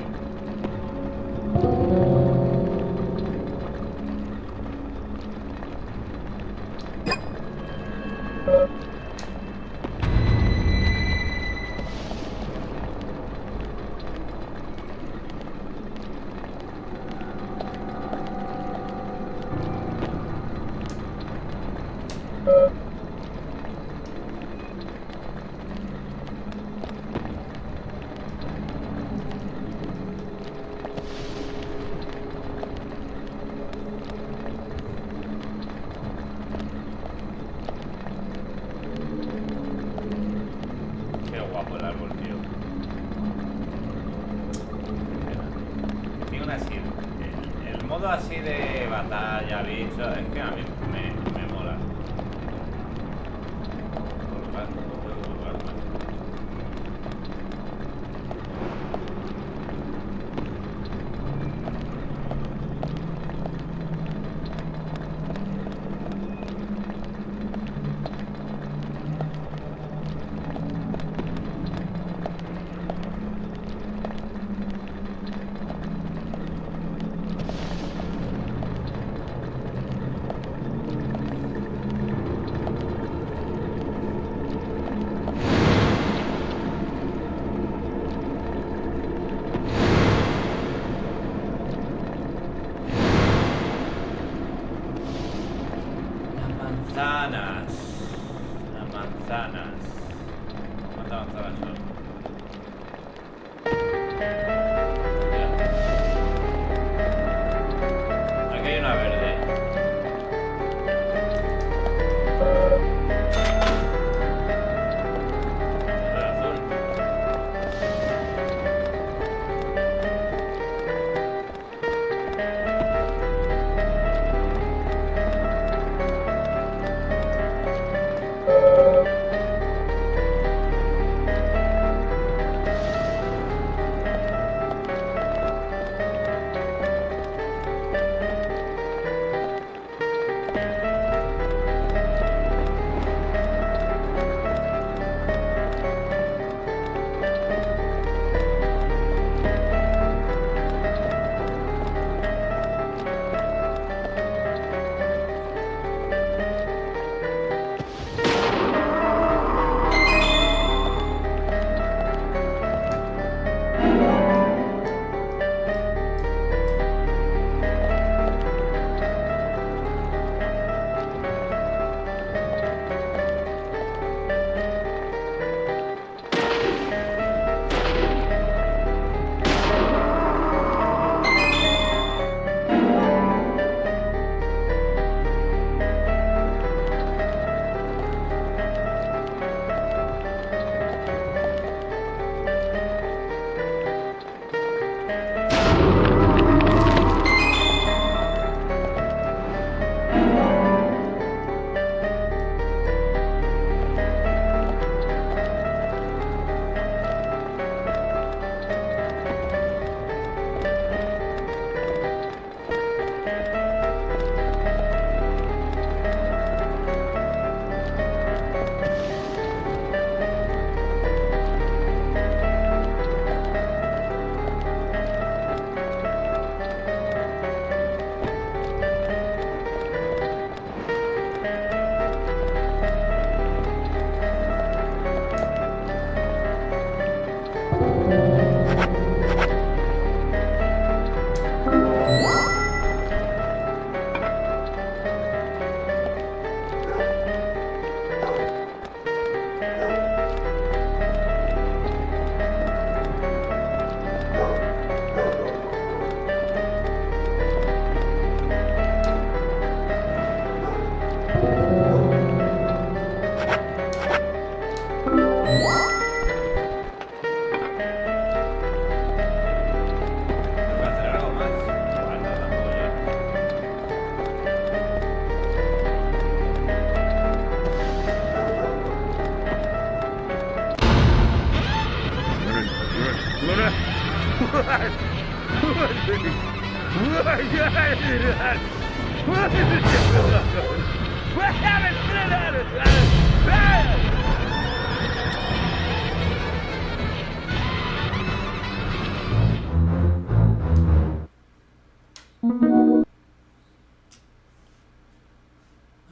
Qué guapo el árbol, tío. Tiene así. El modo así de batalla, bicho, es que a mí me mola. Colgar, no puedo colgar más. Las manzanas. ¿Cuántas manzanas son? Aquí hay una verde.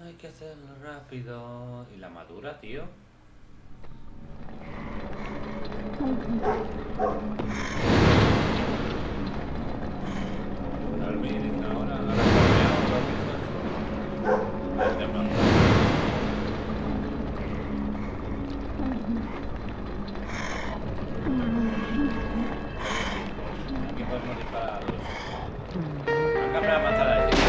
Hay que hacerlo rápido. ¿Y la madura, tío? Dormir ahora, no recordemos lo que aquí podemos disparar a dos. Acá me va a matar a ese.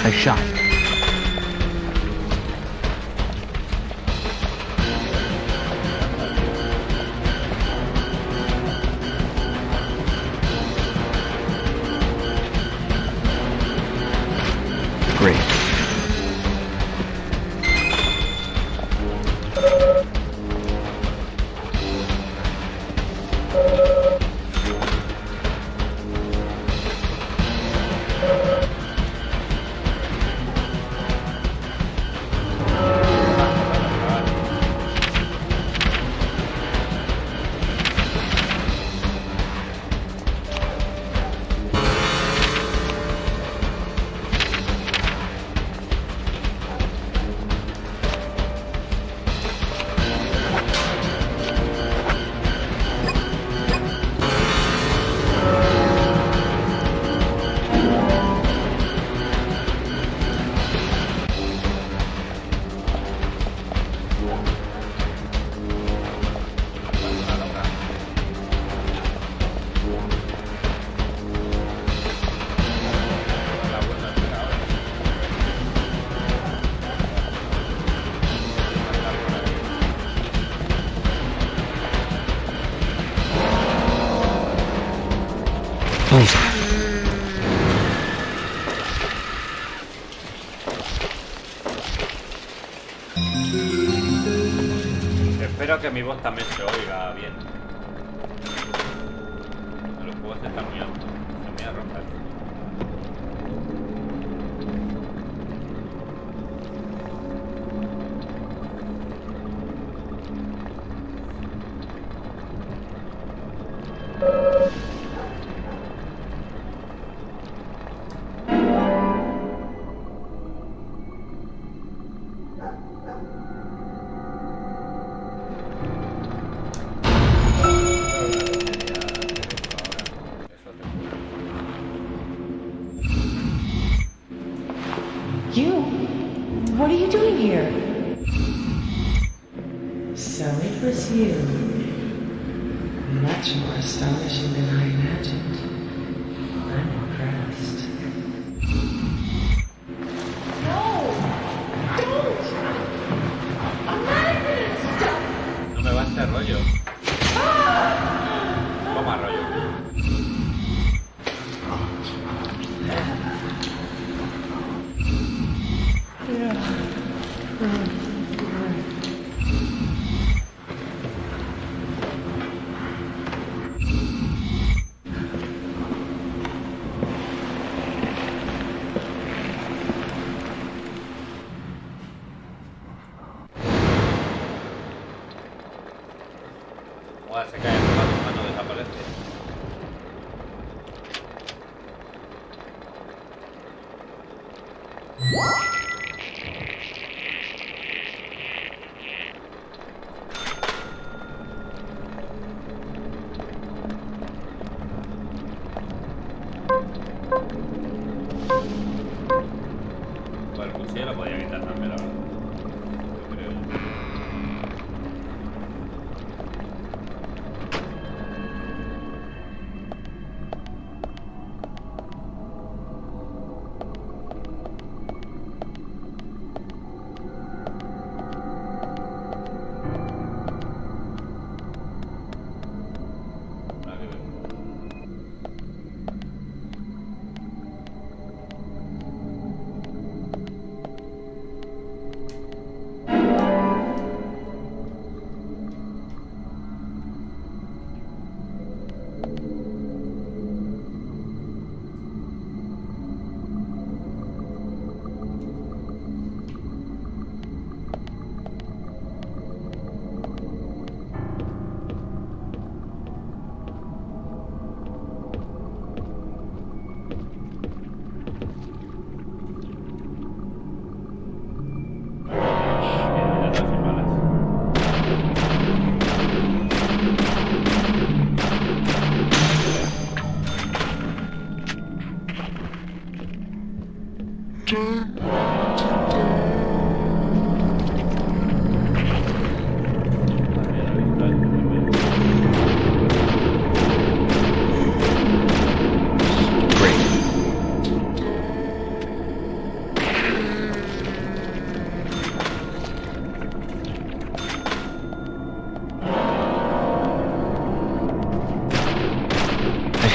Nice shot. Great. Espero que mi voz también se oiga bien. Los juegos están muy altos. Se me voy a romper. it was you. Much more astonishing than I imagined. I'm impressed. No me va este rollo. Toma rollo. Se cae el gato cuando desaparece. Pues el cuchillo lo podía quitar también, la verdad. Yo creo.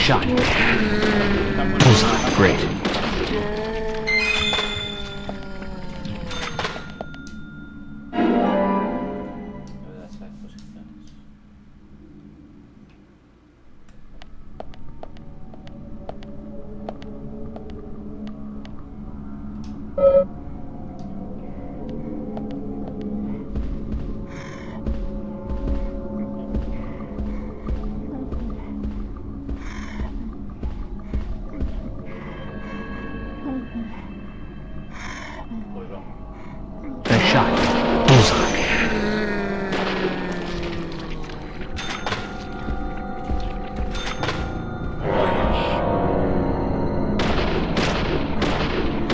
Shot. Bullseye. Great. Nice shot. Bullseye.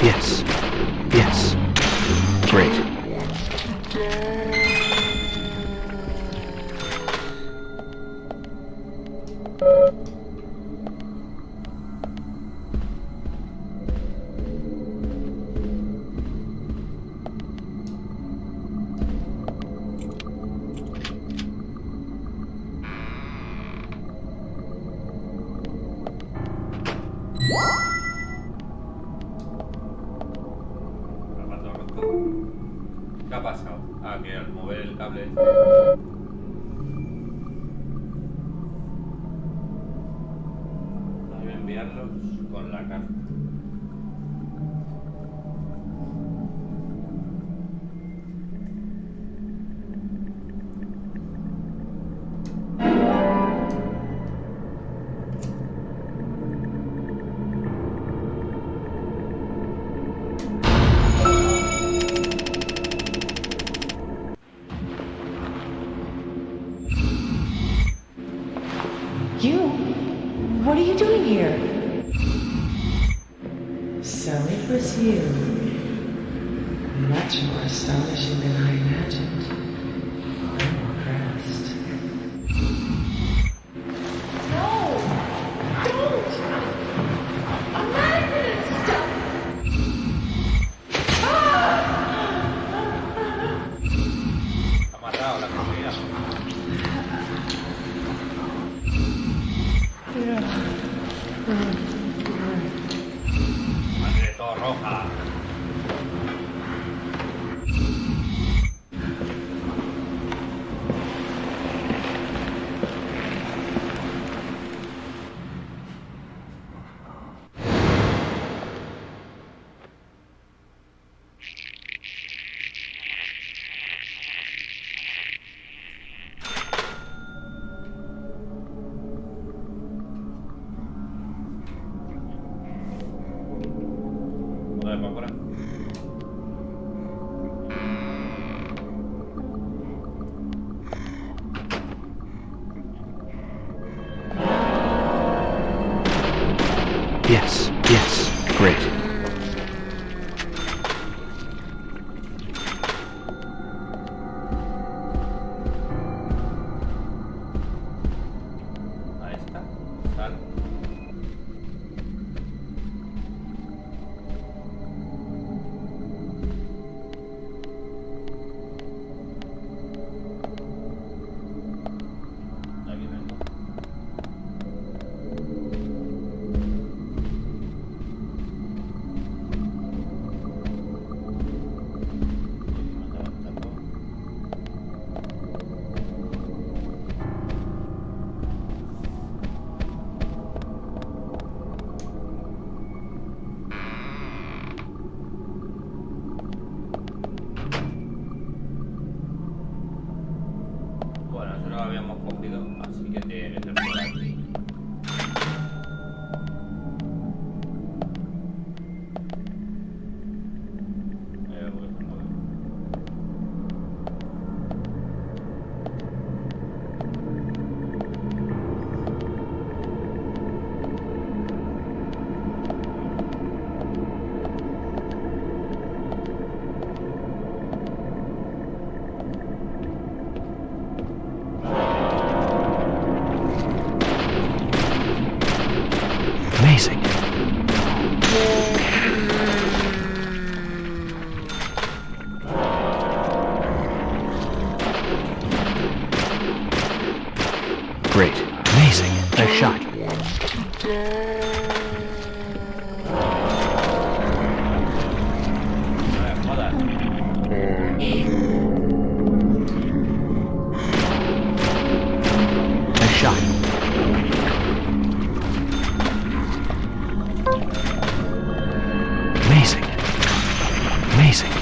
Yes. Yes. Great. ¿Qué ha pasado? Ah, que al mover el cable debe enviarlos con la carta. You? What are you doing here? So it was you. Much more astonishing than I imagined. I'm impressed. Great. Amazing. Nice shot. Nice shot. Amazing. Amazing.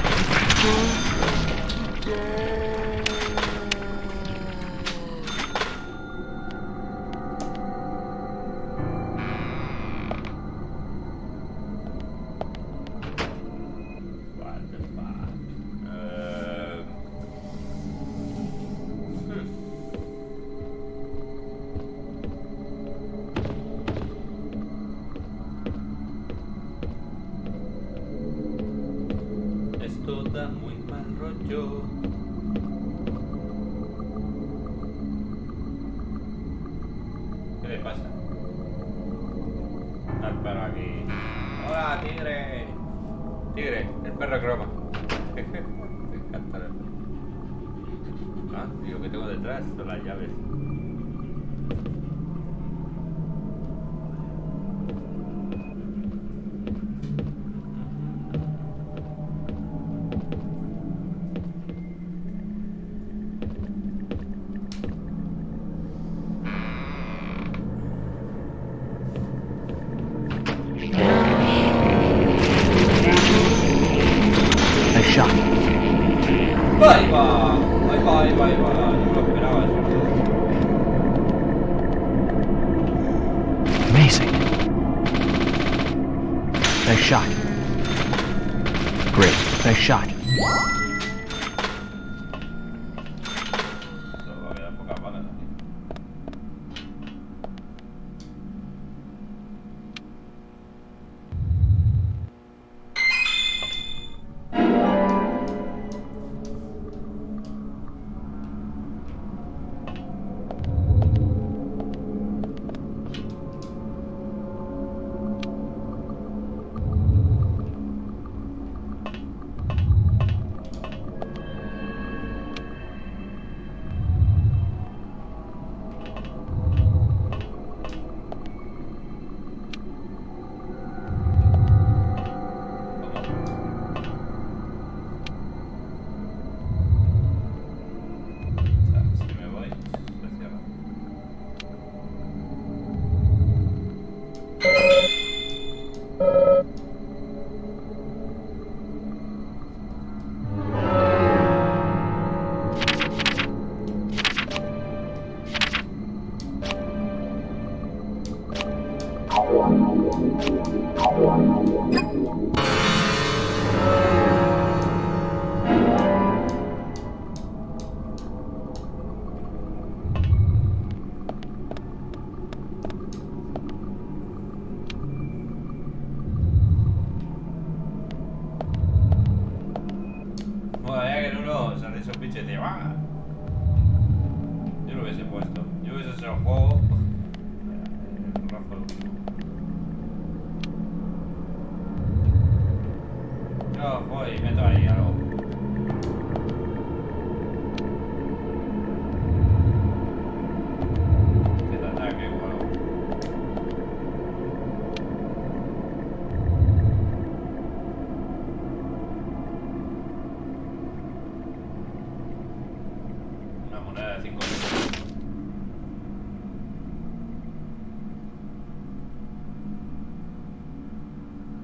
Esto da muy mal rollo. ¿Qué le pasa? Al perro aquí. ¡Hola, tigre! Tigre, el perro croma. Me encanta el perro. Ah, y lo que tengo detrás son las llaves. Nice shot. ¡Ahí va! ¡Ahí va, ahí va, ahí va! No me lo esperaba eso. Amazing. Nice shot. Great. Nice shot. Solo va a quedar pocas balas aquí. Si me voy, se cierra. Bueno, ya que en uno se recha un pinche y dice, ¡ah! Yo lo hubiese puesto. Yo hubiese hecho el juego. Rajo el último. Yo voy y meto ahí algo. Que te ataque o algo. Una moneda de 5 euros.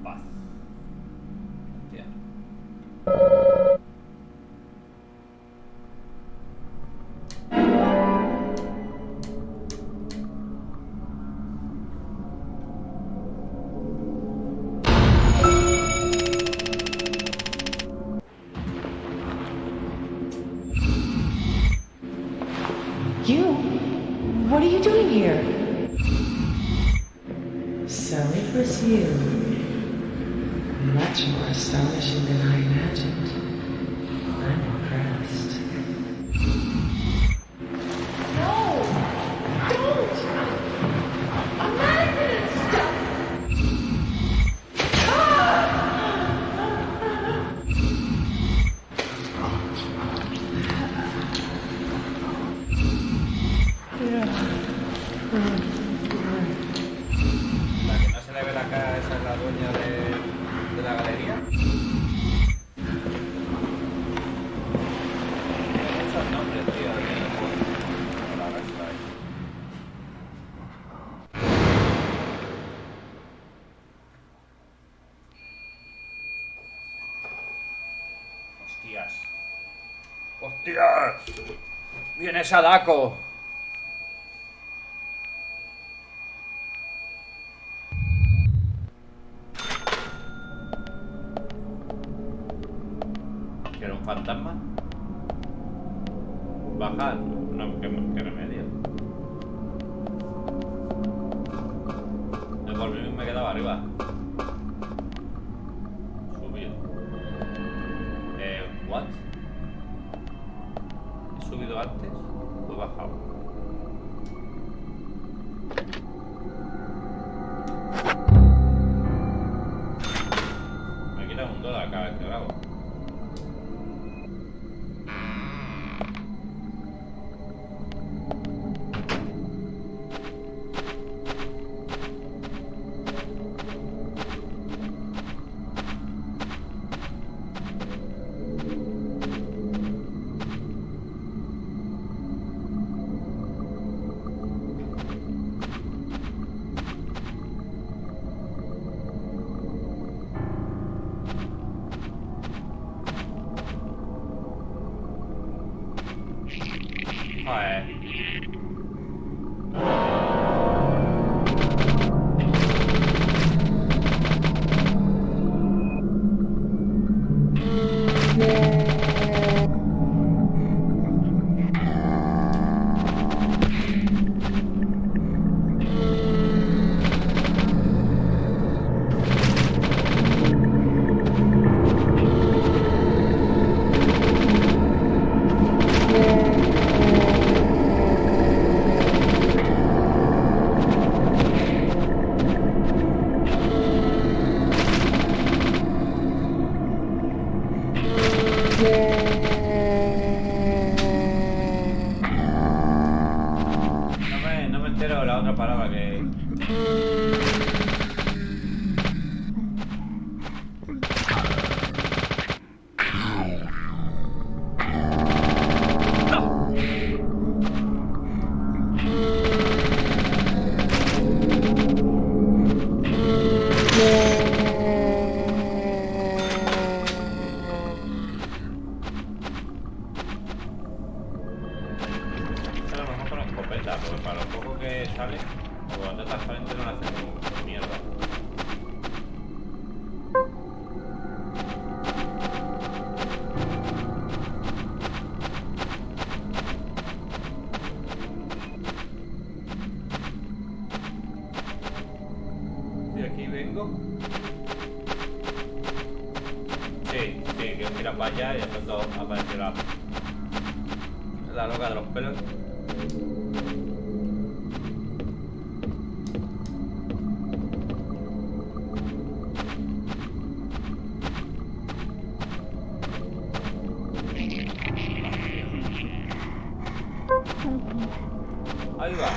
Paz. Hostia. You? What are you doing here? So it was you. Much more astonishing than I imagined. I'm impressed. No! Don't! I'm not gonna stop! ¡Hostia! ¡Viene Sadako! ¿Que era un fantasma? Bajar. No, qué remedio. Por mí me quedaba arriba. Subir. What? ¿He subido antes o he bajado? Me quita $1 cada vez que grabo. No me entero de la otra palabra que... Porque para lo poco que sale, o cuando está transparente no le hace mierda. De aquí vengo. Sí, que mira para allá y de pronto aparece la loca de los pelos. Ahí va.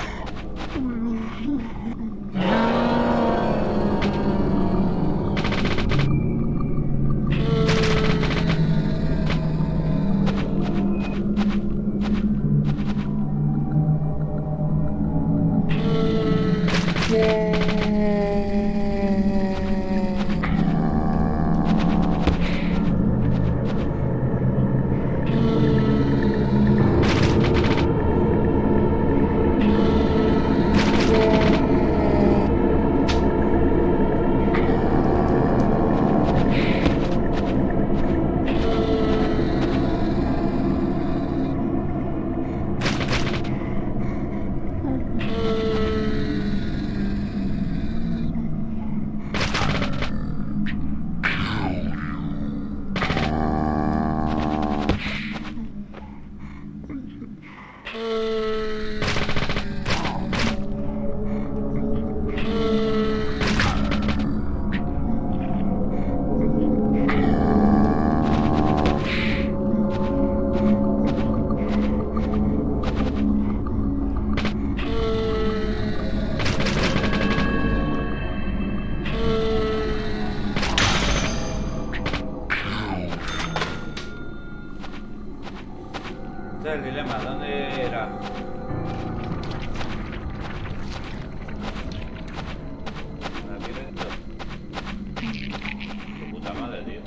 Este es el dilema, ¿dónde era? Aquí dentro. Tu puta madre, tío.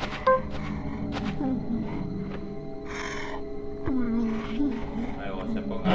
se ponga...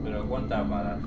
Pero cuántas balas.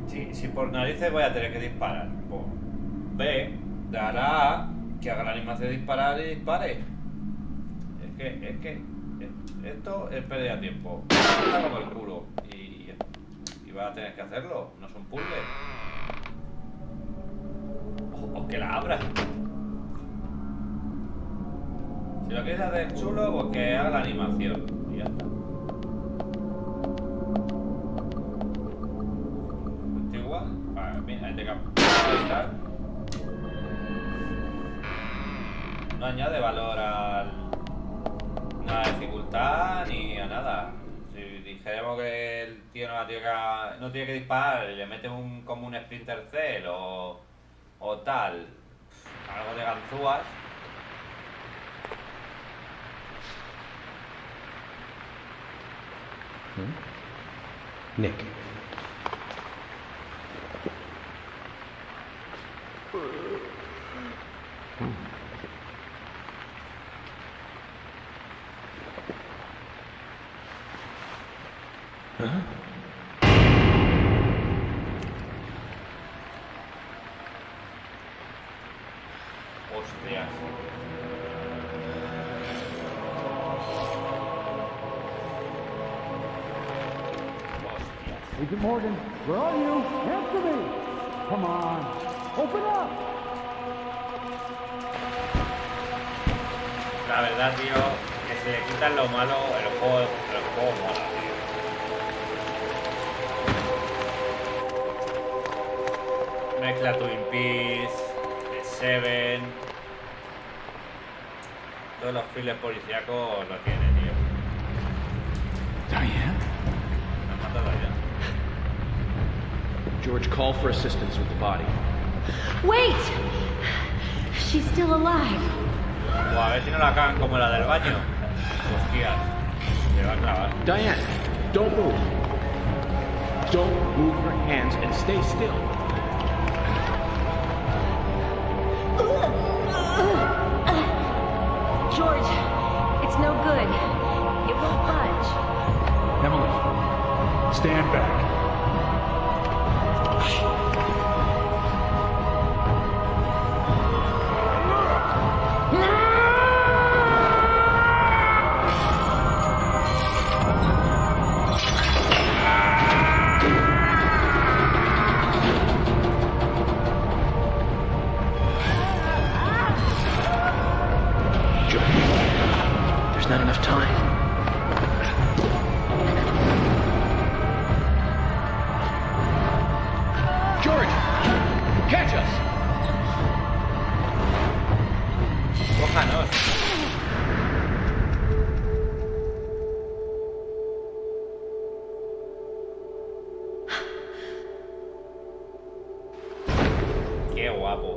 Si por narices voy a tener que disparar, pues B dará A que haga la animación de disparar y dispare. Es que esto es pérdida de tiempo. Está como el culo. Y vas a tener que hacerlo. No son puzzles. O que la abras. Si lo quieres hacer chulo, pues que haga la animación. Y ya está. Esto igual. Vale, mira, este campo. No añade valor a la dificultad ni a nada. Si dijéramos que el tío no tiene que disparar y le mete como un Splinter Cell o tal, algo de ganzúas. Nick. Hostias. Agent Morgan, where are you? Answer me! Come on, open up! La verdad, tío, que se le quitan lo malo, el juego mola, tío. Mezcla Twin Peaks, The Seven. Todos los files policíacos lo tiene, tío. Diane? Me han matado ya. George, call for assistance with the body. Wait! She's still alive. O a ver si no la cagan como la del baño. Hostias. Me va a clavar. Diane, don't move. Don't move your hands and stay still. George, it's no good. It won't budge. Emily, stand back. There's not enough time. George! Catch us! Cójanos. Qué guapo.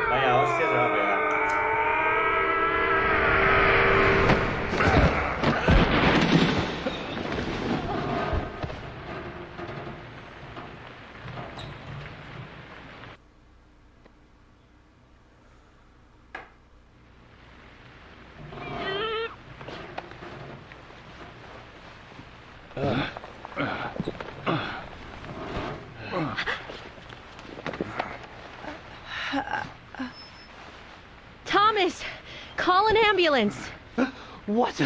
Vaya hostia se va a pegar. Thomas! Call an ambulance! What?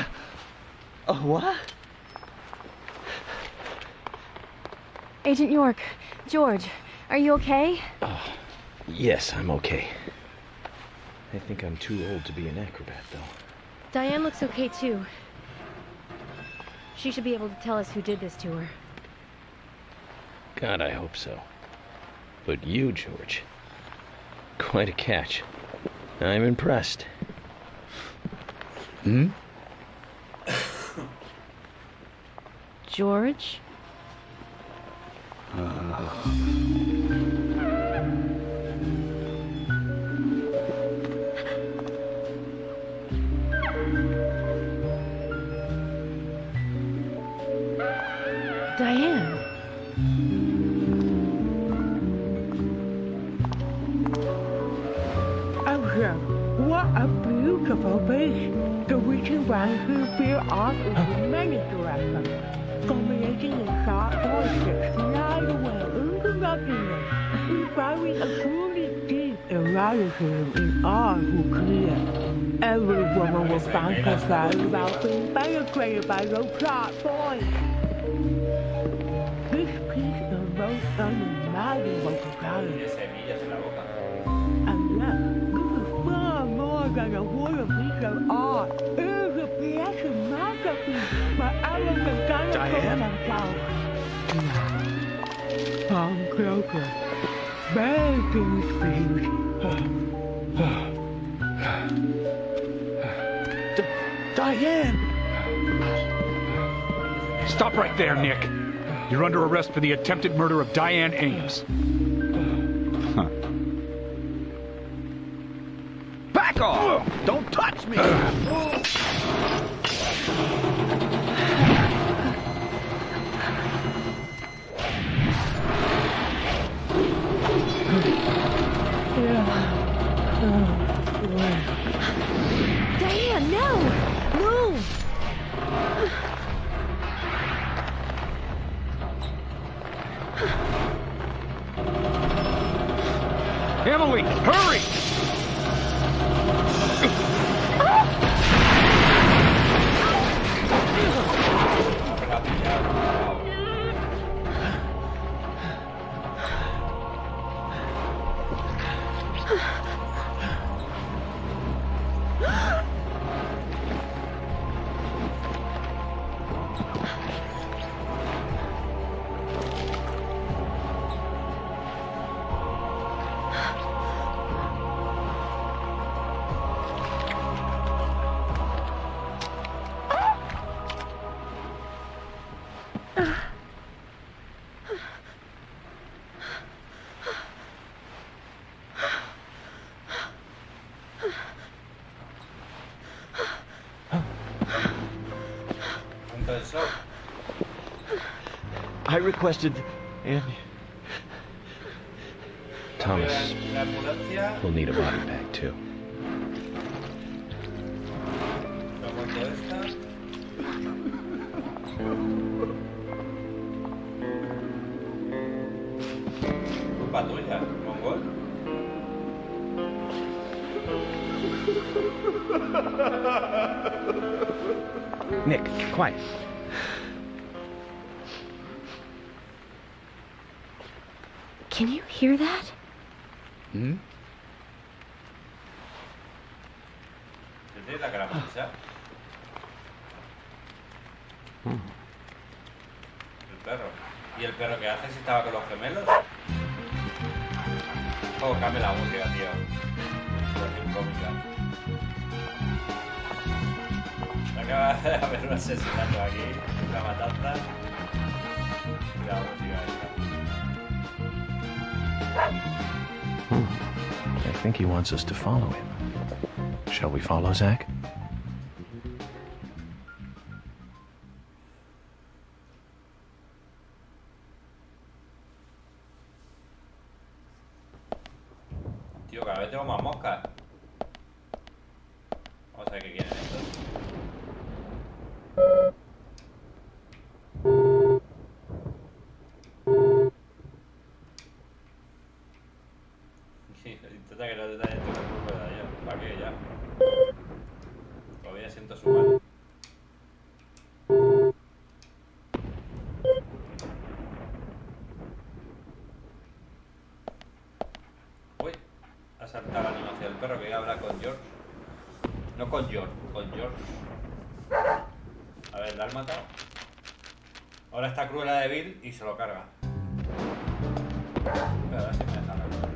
What? Agent York, George, are you okay? Yes, I'm okay. I think I'm too old to be an acrobat, though. Diane looks okay, too. She should be able to tell us who did this to her. God, I hope so. But you, George, quite a catch. I'm impressed. Hmm? George? Diane. Oh, what a beautiful beast. The witchy one who built us is the manager of them. argument. Involving a truly deep eroticism is all too clear. Every woman will fantasize about being penetrated by those sharp boys. This piece is most unimaginable to Tiene semillas en la boca. and yet, this is far more than a wooden piece of art. It is a creative masterpiece by Alan Diane? themselves. Come closer. Begging, please. Diane! Stop right there, Nick. You're under arrest for the attempted murder of Diane Ames. Back off! Don't touch me! Diane, no! Move! Emily, hurry! I requested, and Thomas will need a body bag too. Culpa tuya, mongol. Nick, quiet. Can you hear that? Hmm? ¿Tienes la cara mancha? El perro. ¿Y el perro qué hace si estaba con los gemelos? Oh, cambia la música, tío. Situación cómica. Acaba de haber un asesinato aquí, una matanza. Y la música esta. I think he wants us to follow him. Shall we follow, Zach? Tío, cada vez tengo más moscas. Vamos a ver qué quieren estos. Intenta que no te den tu recurso de allá. ¿Para qué ya? Todavía siento su mal. Uy, ha saltado la animación del perro que iba a hablar con George. No con George, con George. A ver, ¿la han matado? Ahora está Cruella de Vil y se lo carga. Pero ahora sí me deja la cosa.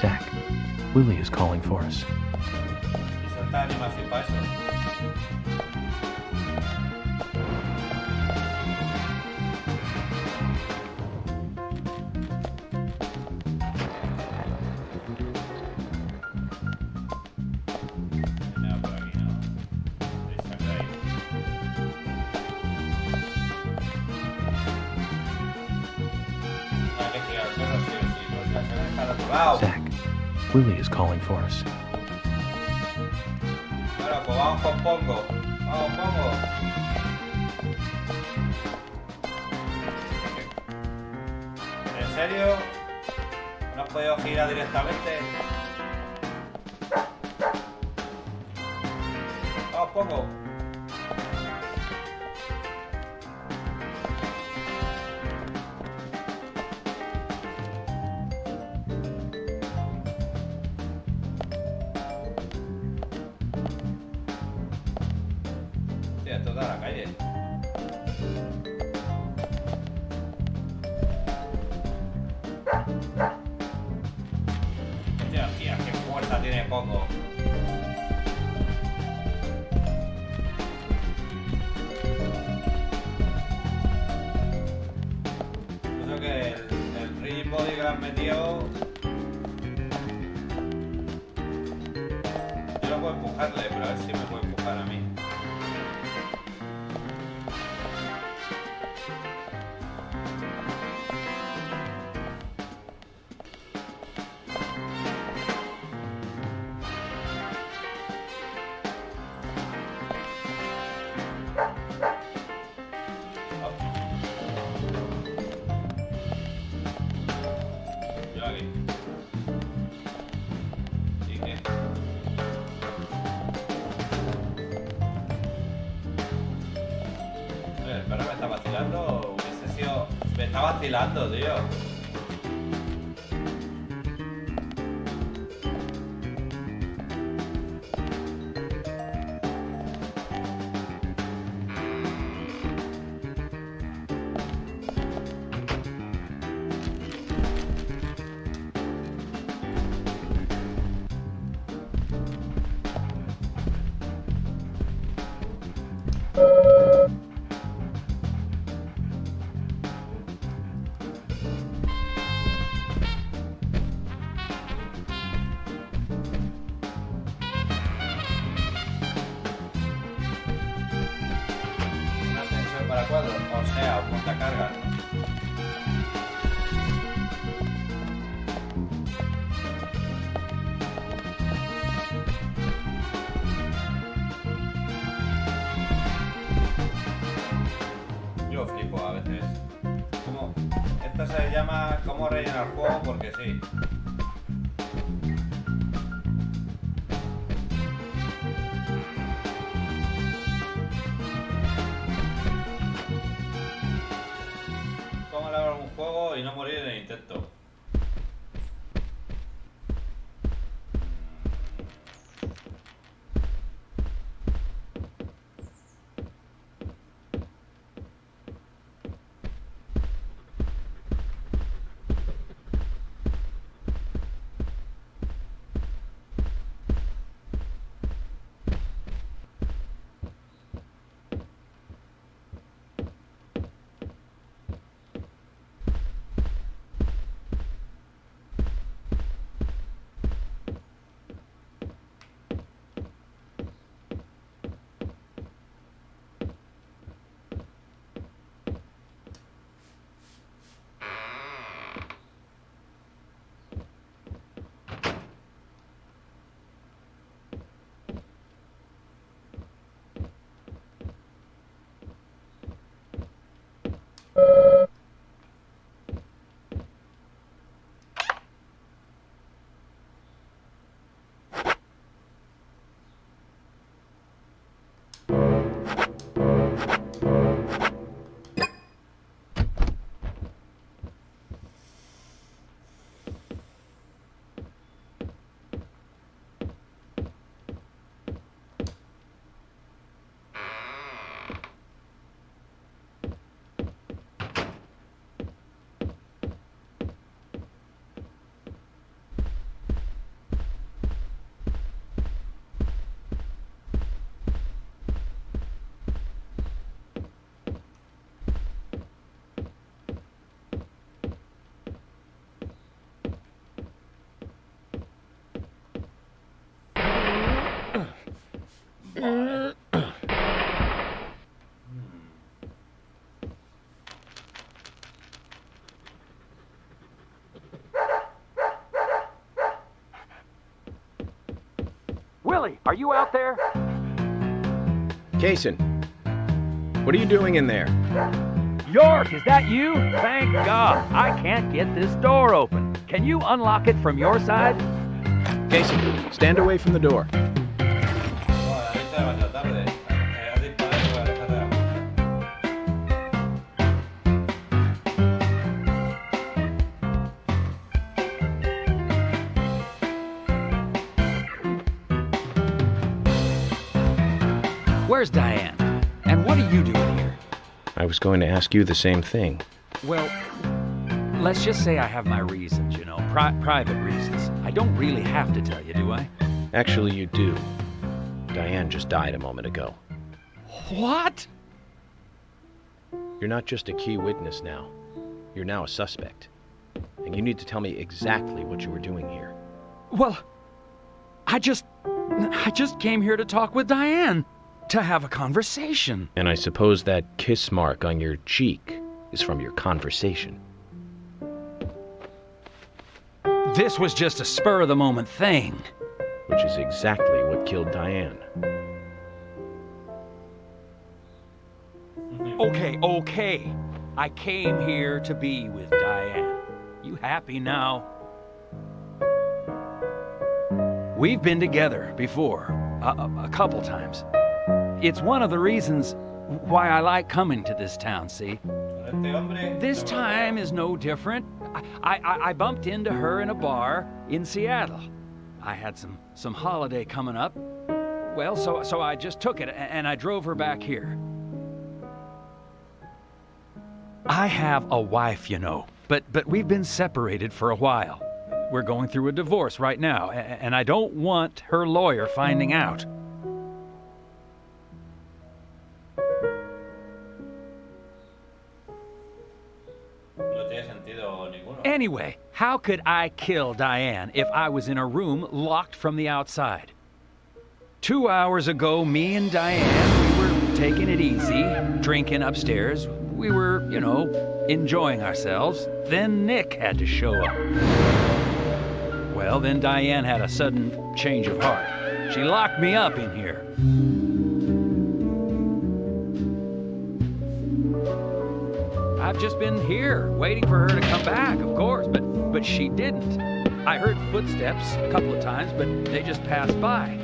Zach, Willie is calling for us. Y salta animación para eso. Venga, por aquí, ¿no? Hay sangre Zach, Willie is calling for us. Bueno, pues vamos con Pongo. Vamos, Pongo. ¿En serio? ¿No has podido girar directamente? Vamos, Pongo. Hostia, esto está a la calle. Hostia, qué fuerza tiene Pongo. Creo que el rigid body que le han metido. Yo no puedo empujarle, pero a ver si me puede empujar a mí. Yo aquí. ¿Y qué? El perro me está vacilando. Hubiese sido. Me está vacilando, tío. Una tensión para cuadros, o sea, un montacargas. Yo flipo a veces. Como, esto se llama cómo rellenar el juego porque sí. Cómo elaborar un juego y no morir en el intento. Vale. Willie, are you out there? Kaysen, what are you doing in there? York, is that you? Thank God. I can't get this door open. Can you unlock it from your side? Kaysen, stand away from the door. Where's Diane? And what are you doing here? I was going to ask you the same thing. Well, let's just say I have my reasons, you know, private reasons. I don't really have to tell you, do I? Actually, you do. Diane just died a moment ago. What? You're not just a key witness now. You're now a suspect. And you need to tell me exactly what you were doing here. Well, I just came here to talk with Diane. To have a conversation. And I suppose that kiss mark on your cheek is from your conversation. This was just a spur-of-the-moment thing. Which is exactly what killed Diane. Okay. I came here to be with Diane. You happy now? We've been together before, a couple times. It's one of the reasons why I like coming to this town, see? This time is no different. I bumped into her in a bar in Seattle. I had some holiday coming up. Well, so I just took it and I drove her back here. I have a wife, you know, but we've been separated for a while. We're going through a divorce right now, and I don't want her lawyer finding out. Anyway, how could I kill Diane if I was in a room locked from the outside? 2 hours ago, me and Diane, we were taking it easy, drinking upstairs. We were, you know, enjoying ourselves. Then Nick had to show up. Well, then Diane had a sudden change of heart. She locked me up in here. I've just been here, waiting for her to come back, of course, but she didn't. I heard footsteps a couple of times, but they just passed by.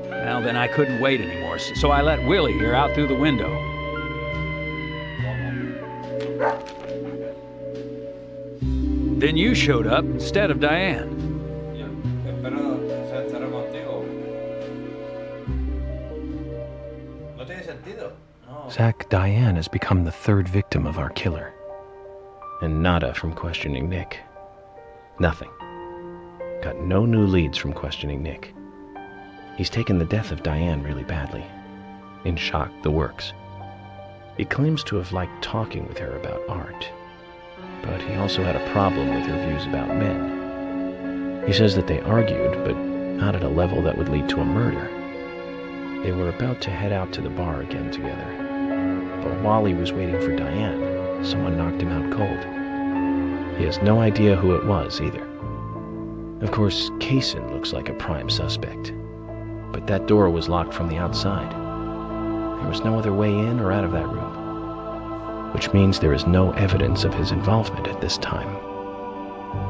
Well, then I couldn't wait anymore, so I let Willie here out through the window. Then you showed up instead of Diane. Zach, Diane has become the third victim of our killer. And nada from questioning Nick. Nothing. Got no new leads from questioning Nick. He's taken the death of Diane really badly. In shock, the works. He claims to have liked talking with her about art. But he also had a problem with her views about men. He says that they argued, but not at a level that would lead to a murder. They were about to head out to the bar again together. But while he was waiting for Diane, someone knocked him out cold. He has no idea who it was either. Of course, Kaysen looks like a prime suspect. But that door was locked from the outside. There was no other way in or out of that room. Which means there is no evidence of his involvement at this time.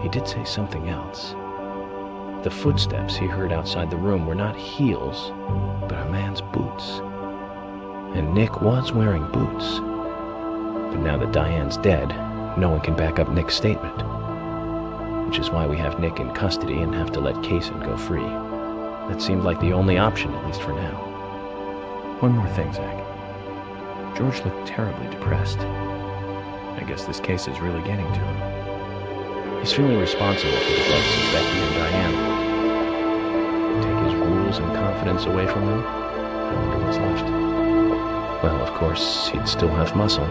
He did say something else. The footsteps he heard outside the room were not heels, but a man's boots. And Nick was wearing boots. But now that Diane's dead, no one can back up Nick's statement. Which is why we have Nick in custody and have to let Kaysen go free. That seemed like the only option, at least for now. One more thing, Zach. George looked terribly depressed. I guess this case is really getting to him. He's feeling responsible for the deaths of Becky and Diane. Take his rules and confidence away from him? I wonder what's left. Well, of course, he'd still have muscle.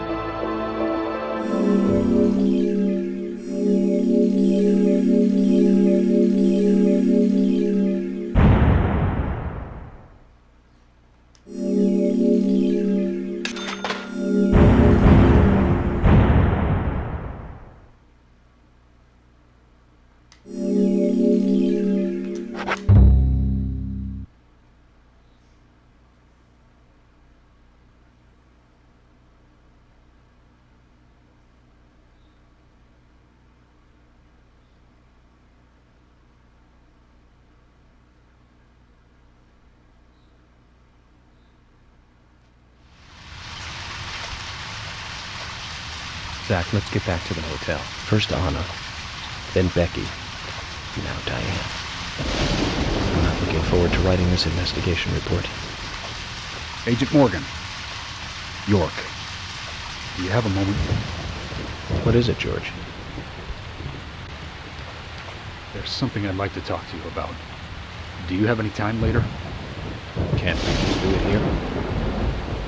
Zach, let's get back to the hotel. First Anna, then Becky, now Diane. I'm not looking forward to writing this investigation report. Agent Morgan. York. Do you have a moment? What is it, George? There's something I'd like to talk to you about. Do you have any time later? Can't we just do it here?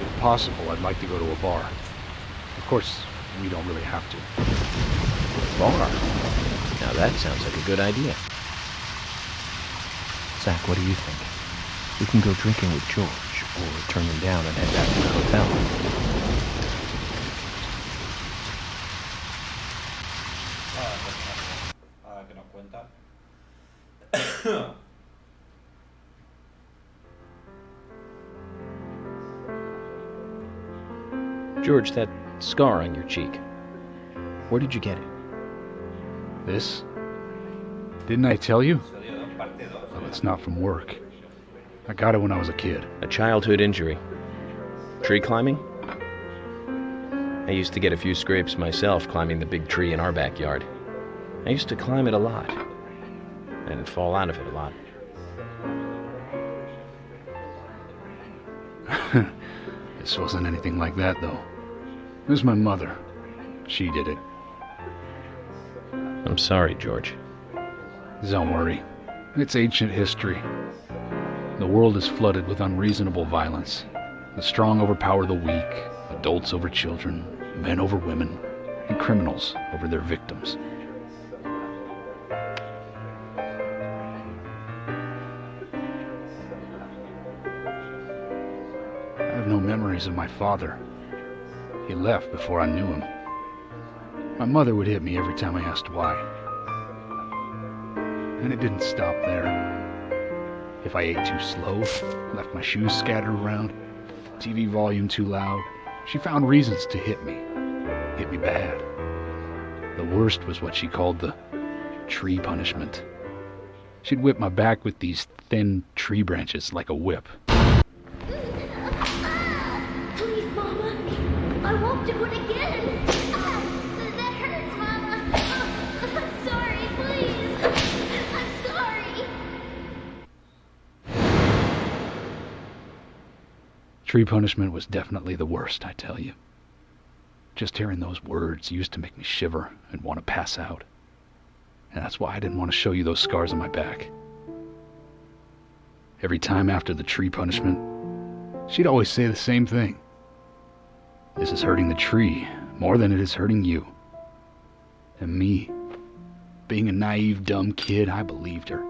If possible, I'd like to go to a bar. Of course, we don't really have to. Bar? Now that sounds like a good idea. Zach, what do you think? We can go drinking with George, or turn him down and head back to the hotel. Que nos cuenta. George, that scar on your cheek. Where did you get it? This? Didn't I tell you? Well, it's not from work. I got it when I was a kid. A childhood injury. Tree climbing? I used to get a few scrapes myself climbing the big tree in our backyard. I used to climb it a lot. And fall out of it a lot. This wasn't anything like that, though. It was my mother. She did it. I'm sorry, George. Don't worry. It's ancient history. The world is flooded with unreasonable violence. The strong overpower the weak, adults over children, men over women, and criminals over their victims. I have no memories of my father. He left before I knew him. My mother would hit me every time I asked why. And it didn't stop there. If I ate too slow, left my shoes scattered around, TV volume too loud, she found reasons to hit me. Hit me bad. The worst was what she called the tree punishment. She'd whip my back with these thin tree branches like a whip. Please, Mama. I won't do it again. That hurts, Mama. I'm sorry, please. I'm sorry. Tree punishment was definitely the worst, I tell you. Just hearing those words used to make me shiver and want to pass out. And that's why I didn't want to show you those scars on my back. Every time after the tree punishment, she'd always say the same thing. This is hurting the tree more than it is hurting you. And me, being a naive, dumb kid, I believed her.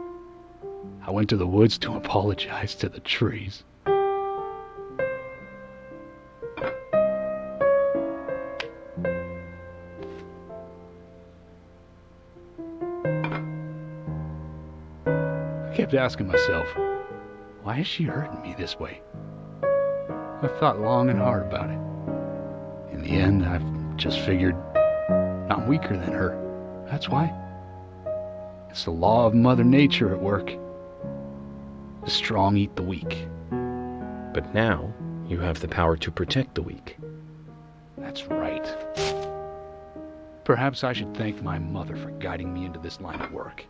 I went to the woods to apologize to the trees. I kept asking myself, why is she hurting me this way? I thought long and hard about it. In the end, I've just figured I'm weaker than her. That's why. It's the law of Mother Nature at work. The strong eat the weak. But now, you have the power to protect the weak. That's right. Perhaps I should thank my mother for guiding me into this line of work.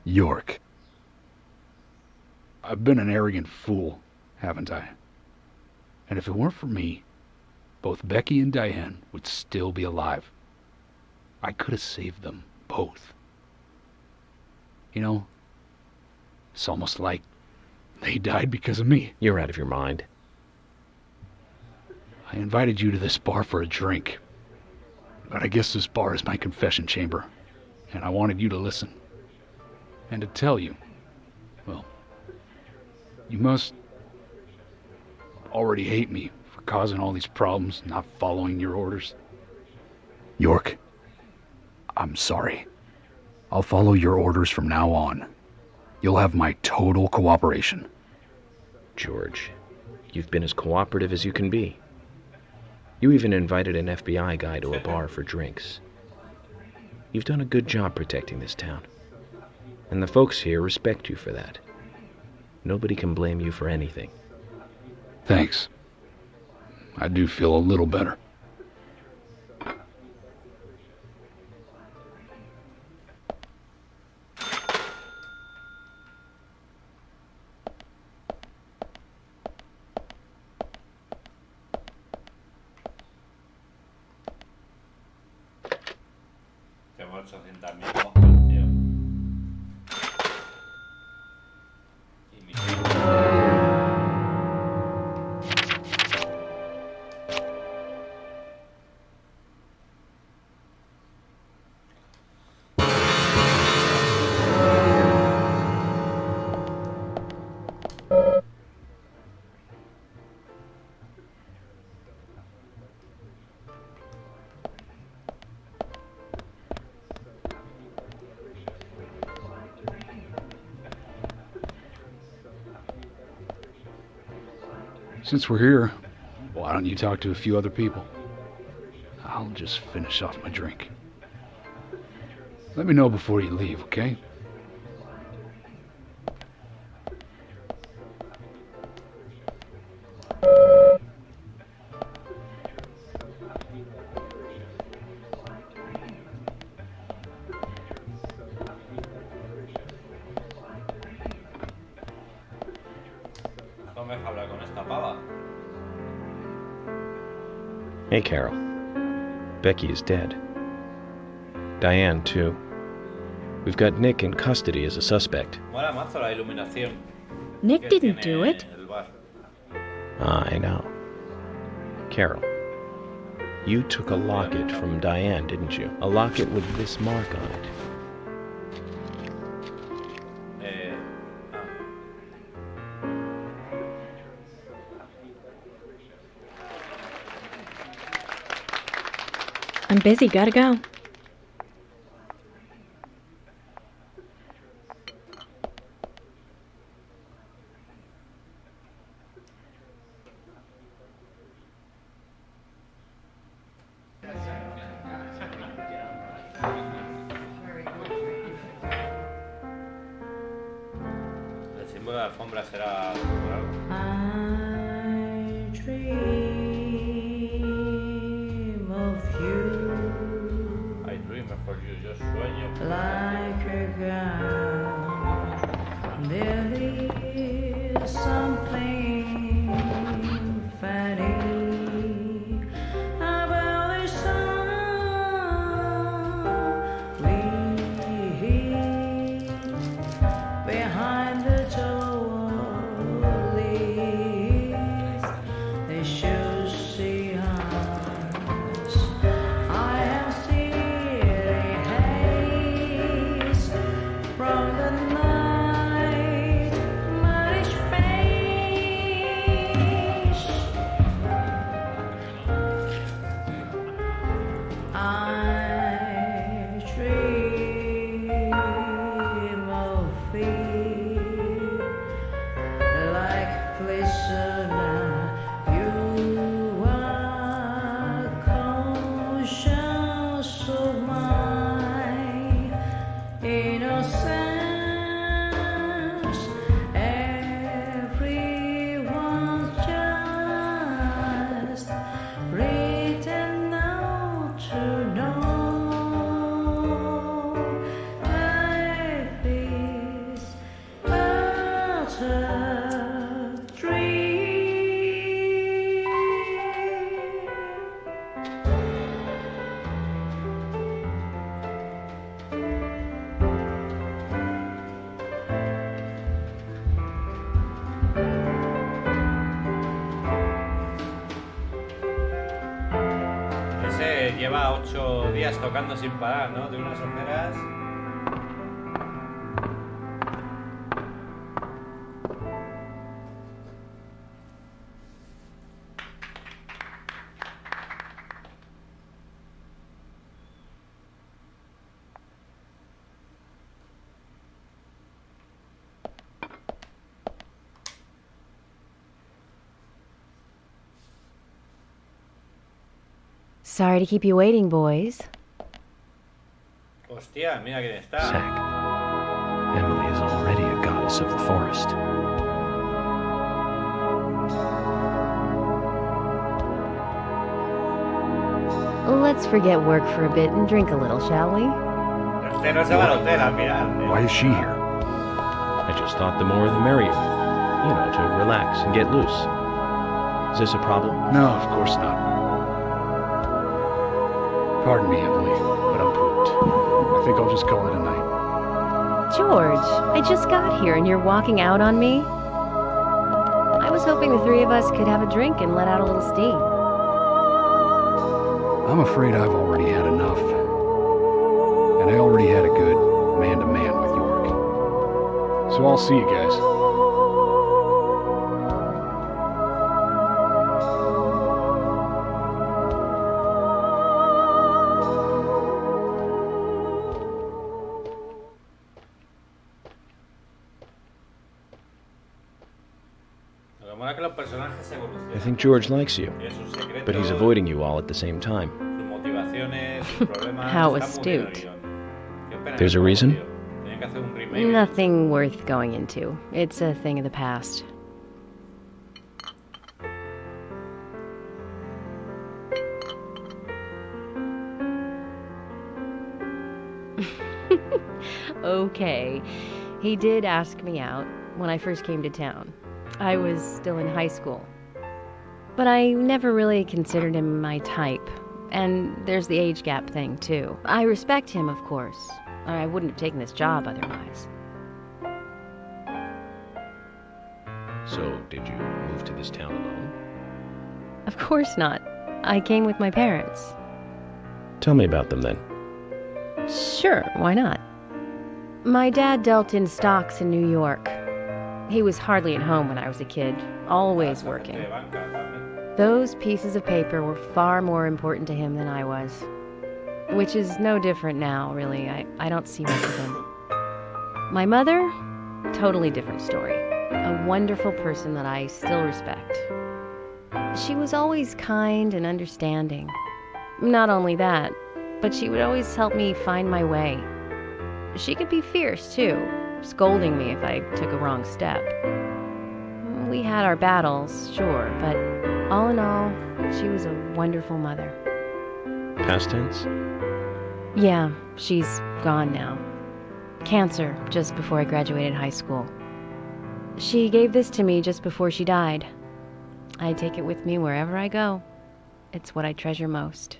York. I've been an arrogant fool, haven't I? And if it weren't for me, both Becky and Diane would still be alive. I could have saved them both. You know, it's almost like they died because of me. You're out of your mind. I invited you to this bar for a drink. But I guess this bar is my confession chamber. And I wanted you to listen. And to tell you, well, you must already hate me for causing all these problems, not following your orders. York, I'm sorry. I'll follow your orders from now on. You'll have my total cooperation. George, you've been as cooperative as you can be. You even invited an FBI guy to a bar for drinks. You've done a good job protecting this town. And the folks here respect you for that. Nobody can blame you for anything. Thanks. I do feel a little better. Tengo 800.000 moscas, tío. Y mi... Since we're here, why don't you talk to a few other people? I'll just finish off my drink. Let me know before you leave, okay? No me deja hablar con esta pava. Hey, Carol. Becky is dead. Diane, too. We've got Nick in custody as a suspect. Mola mazo la iluminación. Nick didn't do it. El bar. I know. Carol, you took a locket from Diane, didn't you? A locket with this mark on it. I'm busy, gotta go. El símbolo de la alfombra será por algo. I dream of you I dream of you, yo sueño. like a girl. There is something funny about the song we hear behind the door. They should see us. I have seen haze from the night, much face. I dream of feet like prisoner. You are conscious of my innocence. Everyone's just written out to know life is but a dream. Ese lleva 8 días tocando sin parar, ¿no? De unas ojeras. Sorry to keep you waiting, boys. Hostia, mira quién está. Zack, Emily is already a goddess of the forest. Let's forget work for a bit and drink a little, shall we? Este no se va al hotel al final. Why is she here? I just thought the more the merrier. You know, to relax and get loose. Is this a problem? No, of course not. Pardon me, Emily, but I'm pooped. I think I'll just call it a night. George, I just got here and you're walking out on me? I was hoping the three of us could have a drink and let out a little steam. I'm afraid I've already had enough. And I already had a good man-to-man with York. So I'll see you guys. I think George likes you, but he's avoiding you all at the same time. How astute. There's a reason? Nothing worth going into. It's a thing of the past. Okay. He did ask me out when I first came to town. I was still in high school. But I never really considered him my type. And there's the age gap thing, too. I respect him, of course. Or I wouldn't have taken this job otherwise. So, did you move to this town alone? Of course not. I came with my parents. Tell me about them then. Sure, why not? My dad dealt in stocks in New York. He was hardly at home when I was a kid, always working. Those pieces of paper were far more important to him than I was. Which is no different now, really. I don't see much of him. My mother? Totally different story. A wonderful person that I still respect. She was always kind and understanding. Not only that, but she would always help me find my way. She could be fierce, too, scolding me if I took a wrong step. We had our battles, sure, but all in all, she was a wonderful mother. Past tense? Yeah, she's gone now. Cancer, just before I graduated high school. She gave this to me just before she died. I take it with me wherever I go. It's what I treasure most.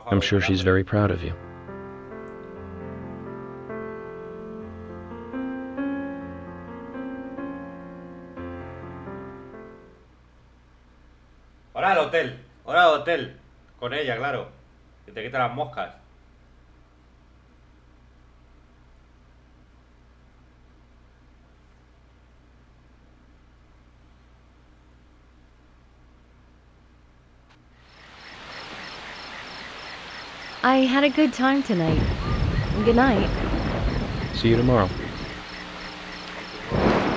I'm sure she's very proud of you. Ahora al hotel. Ahora al hotel. Con ella, claro. Que te quita las moscas. I had a good time tonight. Good night. See you tomorrow.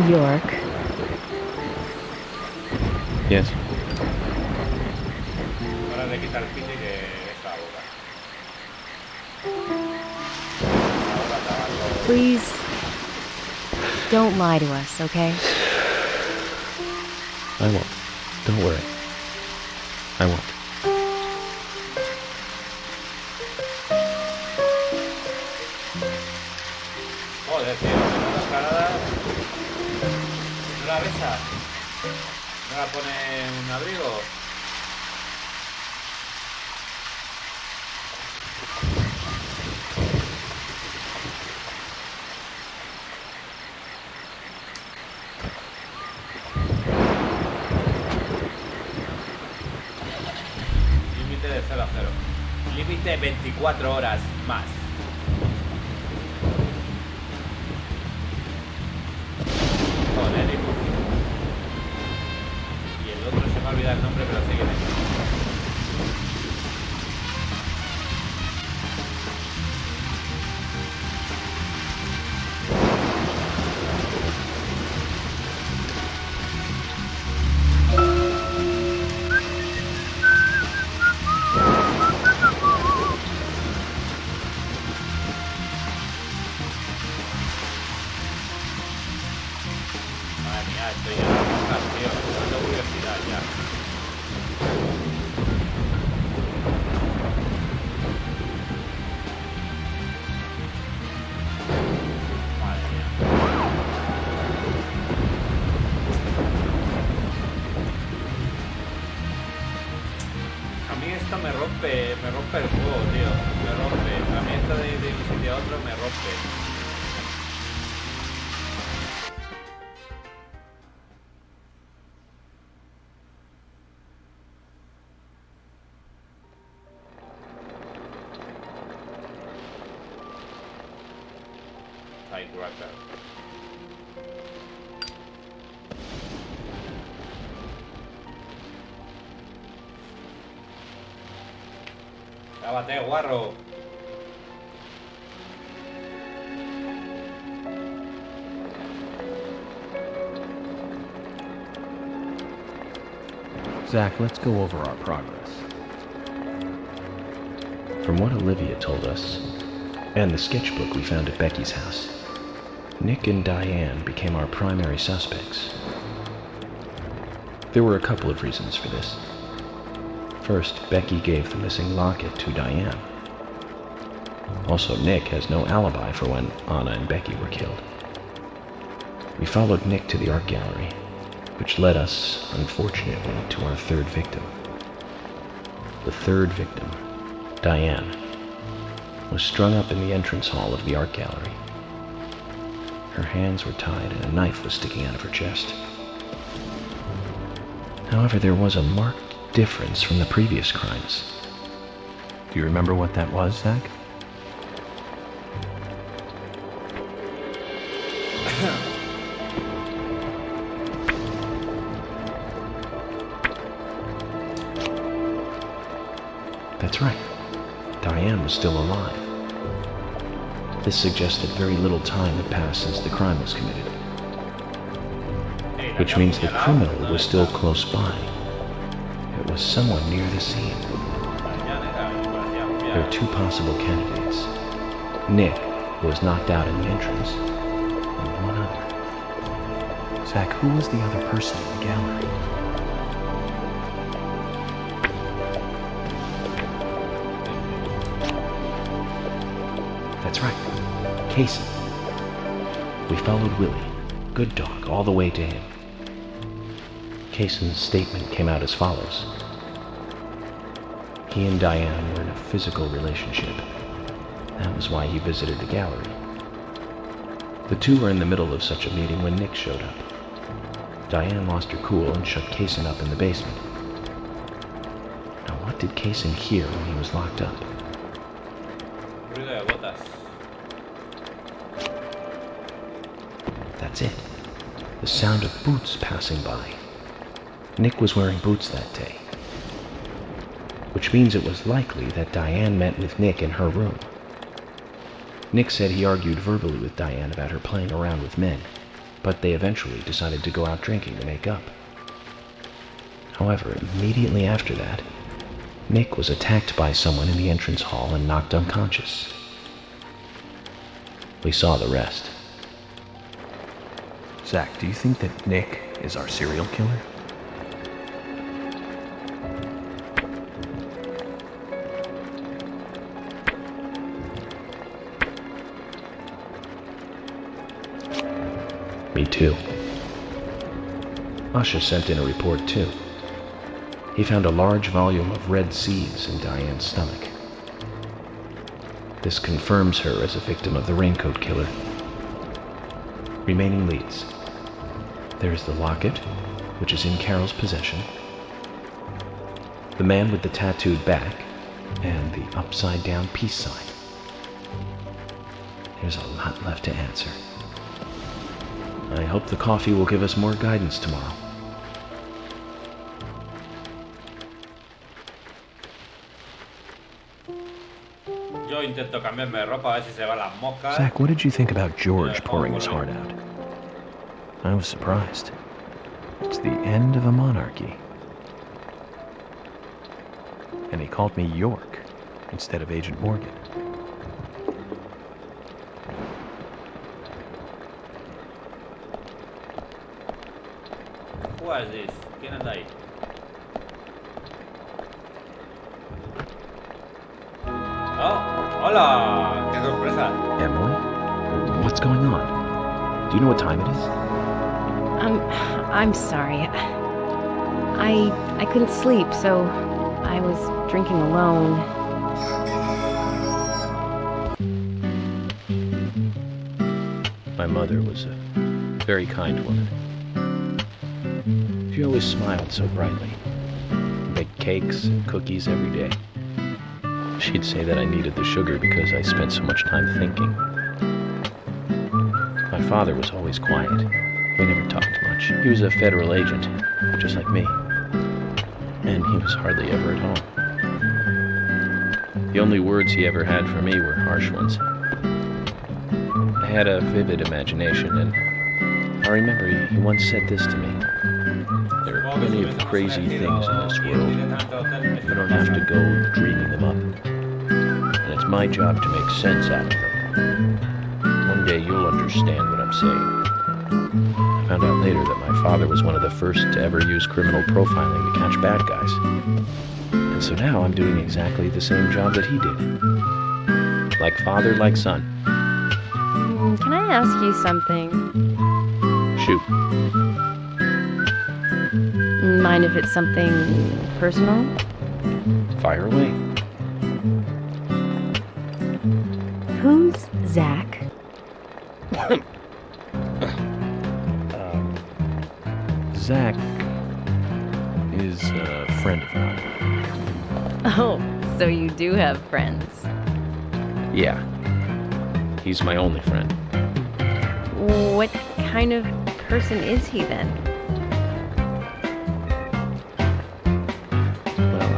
York. Yes. Ahora le quita el pito y que deja la boca. Please, don't lie to us, okay? I won't. Don't worry. I won't. Joder, tío, la parada. No la besa. No la pone en un abrigo. Límite de 0 a 0. Límite 24 horas más. Joder, hijo. Y el otro se me ha olvidado el nombre, pero sé quién es. Madre mía, estoy en la mosca, tío. Me dando curiosidad ya. Me rompe el juego, tío. Me rompe. A mí esto de un sitio a otro me rompe. Sidewalker. Cábate, guarro. Zach, let's go over our progress. From what Olivia told us, and the sketchbook we found at Becky's house, Nick and Diane became our primary suspects. There were a couple of reasons for this. First, Becky gave the missing locket to Diane. Also, Nick has no alibi for when Anna and Becky were killed. We followed Nick to the art gallery, which led us, unfortunately, to our third victim. The third victim, Diane, was strung up in the entrance hall of the art gallery. Her hands were tied and a knife was sticking out of her chest. However, there was a marked difference from the previous crimes. Do you remember what that was, Zach? That's right. Diane was still alive. This suggests that very little time had passed since the crime was committed. Which means the criminal was still close by. It was someone near the scene. There are two possible candidates. Nick, who was knocked out in the entrance, and one other. Zach, who was the other person in the gallery? That's right, Kaysen. We followed Willie, good dog, all the way to him. Kaysen's statement came out as follows. He and Diane were in a physical relationship. That was why he visited the gallery. The two were in the middle of such a meeting when Nick showed up. Diane lost her cool and shut Kaysen up in the basement. Now, what did Kaysen hear when he was locked up? That's it. The sound of boots passing by. Nick was wearing boots that day, which means it was likely that Diane met with Nick in her room. Nick said he argued verbally with Diane about her playing around with men, but they eventually decided to go out drinking to make up. However, immediately after that, Nick was attacked by someone in the entrance hall and knocked unconscious. We saw the rest. Zach, do you think that Nick is our serial killer? Me too. Usha sent in a report too. He found a large volume of red seeds in Diane's stomach. This confirms her as a victim of the Raincoat Killer. Remaining leads. There's the locket, which is in Carol's possession, the man with the tattooed back, and the upside-down peace sign. There's a lot left to answer. I hope the coffee will give us more guidance tomorrow. Zach, what did you think about George pouring his heart out? I was surprised. It's the end of a monarchy. And he called me York instead of Agent Morgan. Who is this? ¿Quién anda ahí? ¡Hola! ¡Qué sorpresa! Emily? What's going on? Do you know what time it is? I'm sorry. I couldn't sleep, so I was drinking alone. My mother was a very kind woman. She always smiled so brightly. Baked cakes and cookies every day. She'd say that I needed the sugar because I spent so much time thinking. My father was always quiet. We never talked much. He was a federal agent, just like me. And he was hardly ever at home. The only words he ever had for me were harsh ones. I had a vivid imagination, and I remember he once said this to me. There are plenty of crazy things in this world. You don't have to go dreaming them up. And it's my job to make sense out of them. One day you'll understand what I'm saying. I found out later that my father was one of the first to ever use criminal profiling to catch bad guys. And so now I'm doing exactly the same job that he did. Like father, like son. Can I ask you something? Shoot. Mind if it's something personal? Fire away. Who's Zach? Zach is a friend of mine. Oh, so you do have friends. Yeah. He's my only friend. What kind of person is he then? Well,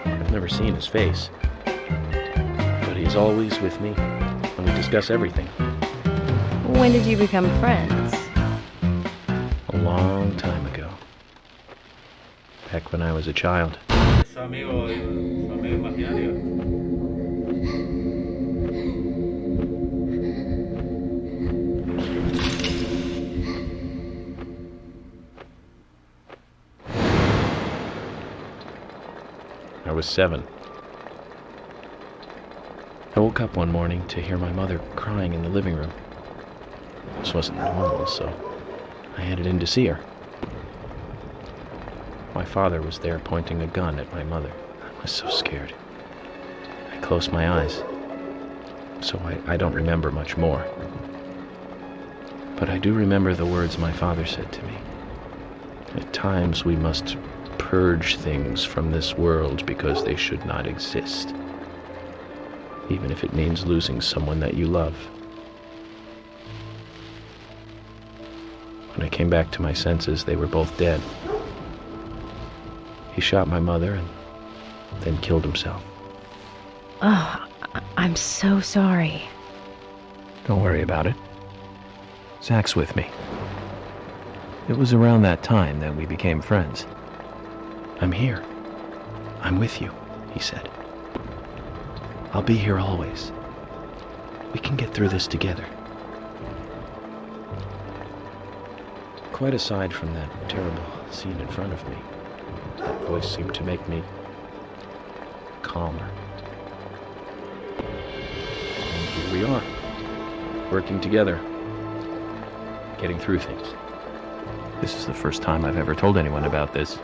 I've never seen his face. But he's always with me, and we discuss everything. When did you become friends? A long time ago. Back when I was a child. Su amigo imaginario. I was 7. I woke up one morning to hear my mother crying in the living room. This wasn't normal, so I headed in to see her. My father was there pointing a gun at my mother. I was so scared. I closed my eyes, so I don't remember much more. But I do remember the words my father said to me. At times we must purge things from this world because they should not exist, even if it means losing someone that you love. When I came back to my senses, they were both dead. He shot my mother and then killed himself. Oh, I'm so sorry. Don't worry about it. Zach's with me. It was around that time that we became friends. I'm here. I'm with you, he said. I'll be here always. We can get through this together. Quite aside from that terrible scene in front of me, that voice seemed to make me calmer. And here we are, working together, getting through things. This is the first time I've ever told anyone about this.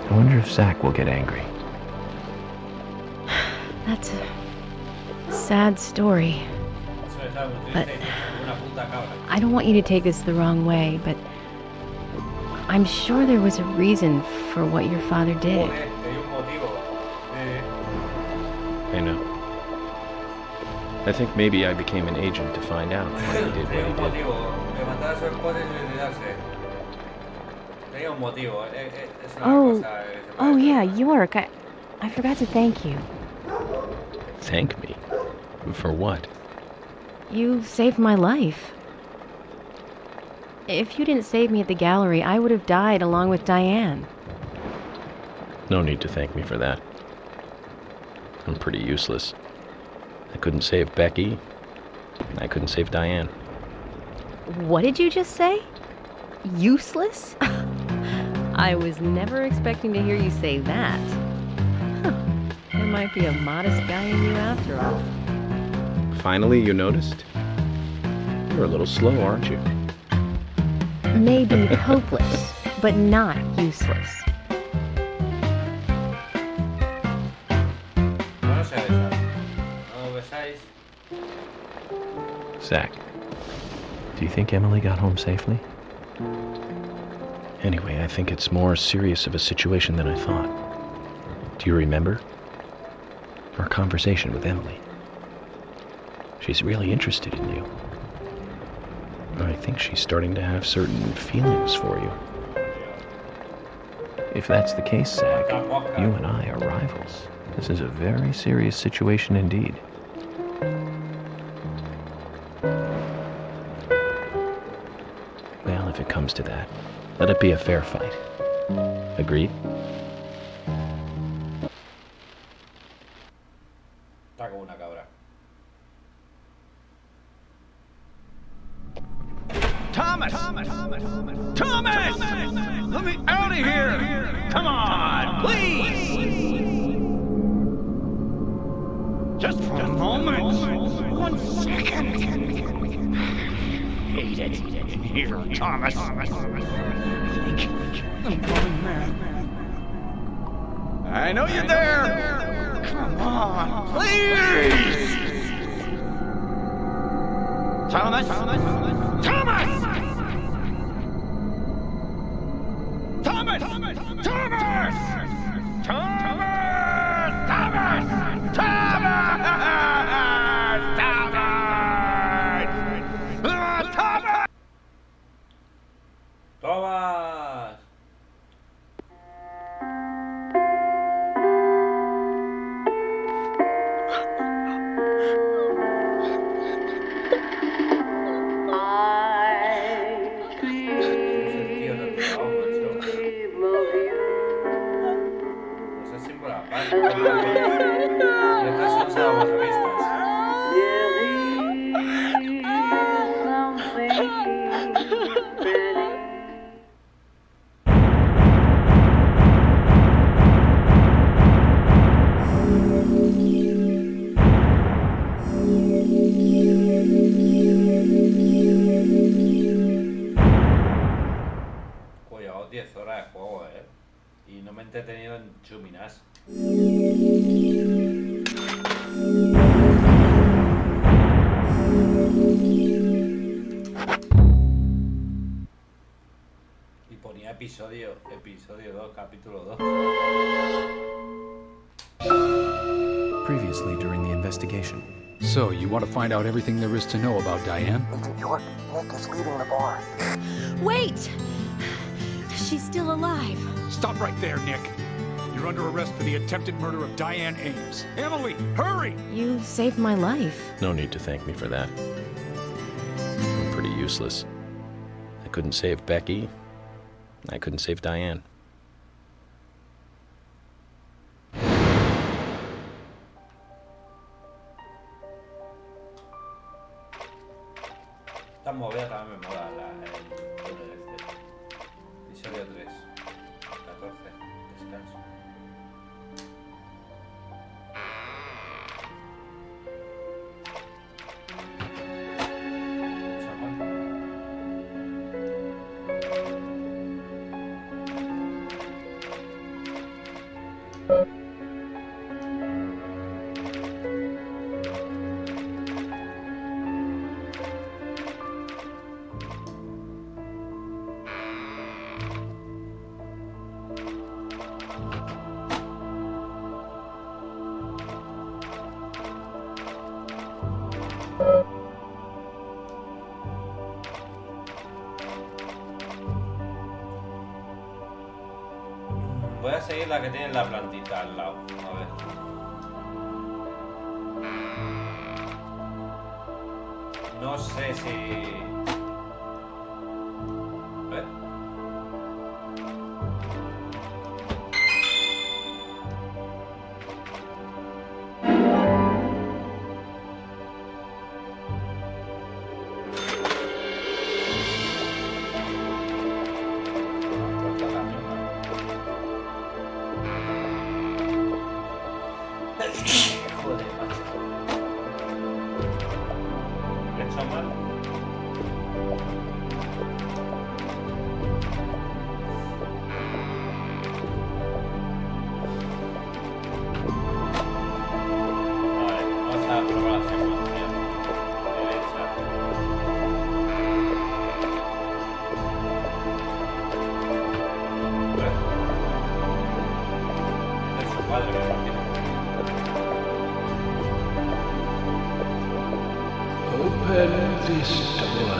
I wonder if Zach will get angry. That's a sad story. But I don't want you to take this the wrong way, but I'm sure there was a reason for what your father did. I know. I think maybe I became an agent to find out why he did what he did. Oh yeah, York. I forgot to thank you. Thank me? For what? You saved my life. If you didn't save me at the gallery, I would have died along with Diane. No need to thank me for that. I'm pretty useless. I couldn't save Becky. I couldn't save Diane. What did you just say? Useless? I was never expecting to hear you say that. Huh. There might be a modest guy in you after all. Finally, you noticed? You're a little slow, aren't you? Maybe hopeless, but not useless. Zach, do you think Emily got home safely? Anyway, I think it's more serious of a situation than I thought. Do you remember our conversation with Emily? She's really interested in you. I think she's starting to have certain feelings for you. If that's the case, Zach, you and I are rivals. This is a very serious situation indeed. Well, if it comes to that, let it be a fair fight. Agreed? Está como una cabra. Thomas! Thomas! Let me out of here! Come on, please! Just for a moment. 1 second. Hate it in here, Thomas. I'm going mad. I know you're there. Come on, please! Thomas! Thomas! Thomas! Thomas! Thomas! Thomas! Thomas! ¡Thomas! Pues llevado 10 horas de juego, y no me he entretenido en chuminas. Y ponía episodio 2, capítulo 2. Previously during the investigation. So, you want to find out everything there is to know about Diane? Agent York, Nick is leaving the bar. Wait! She's still alive. Stop right there, Nick. You're under arrest for the attempted murder of Diane Ames. Emily, hurry! You saved my life. No need to thank me for that. I'm pretty useless. I couldn't save Becky. I couldn't save Diane. Esta movida también me mola, el túnel este. Episodio 3. 14. Descanso. Voy a seguir la que tiene la plantita al lado. A ver. No sé si... A ver. this door,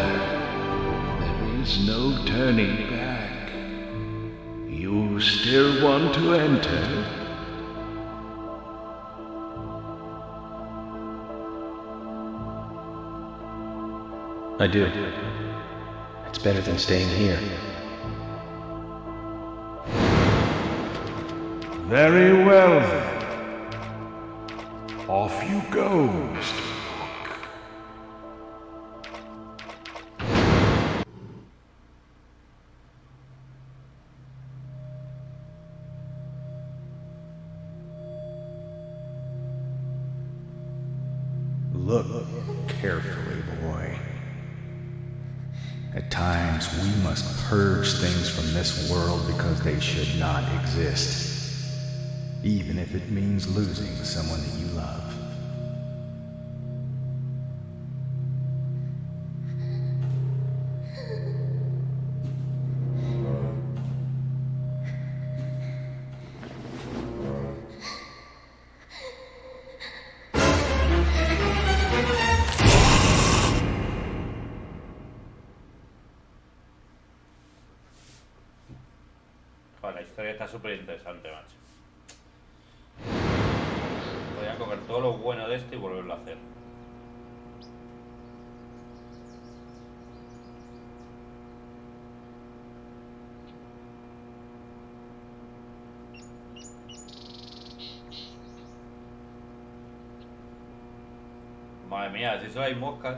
there is no turning back. You still want to enter? I do. It's better than staying here. Very well, then. Off you go, Mr. Look carefully, boy. At times, we must purge things from this world because they should not exist, even if it means losing someone that you love. Joder, la historia está súper interesante, macho. Podría coger todo lo bueno de esto y volverlo a hacer. Madre mía, si solo hay moscas.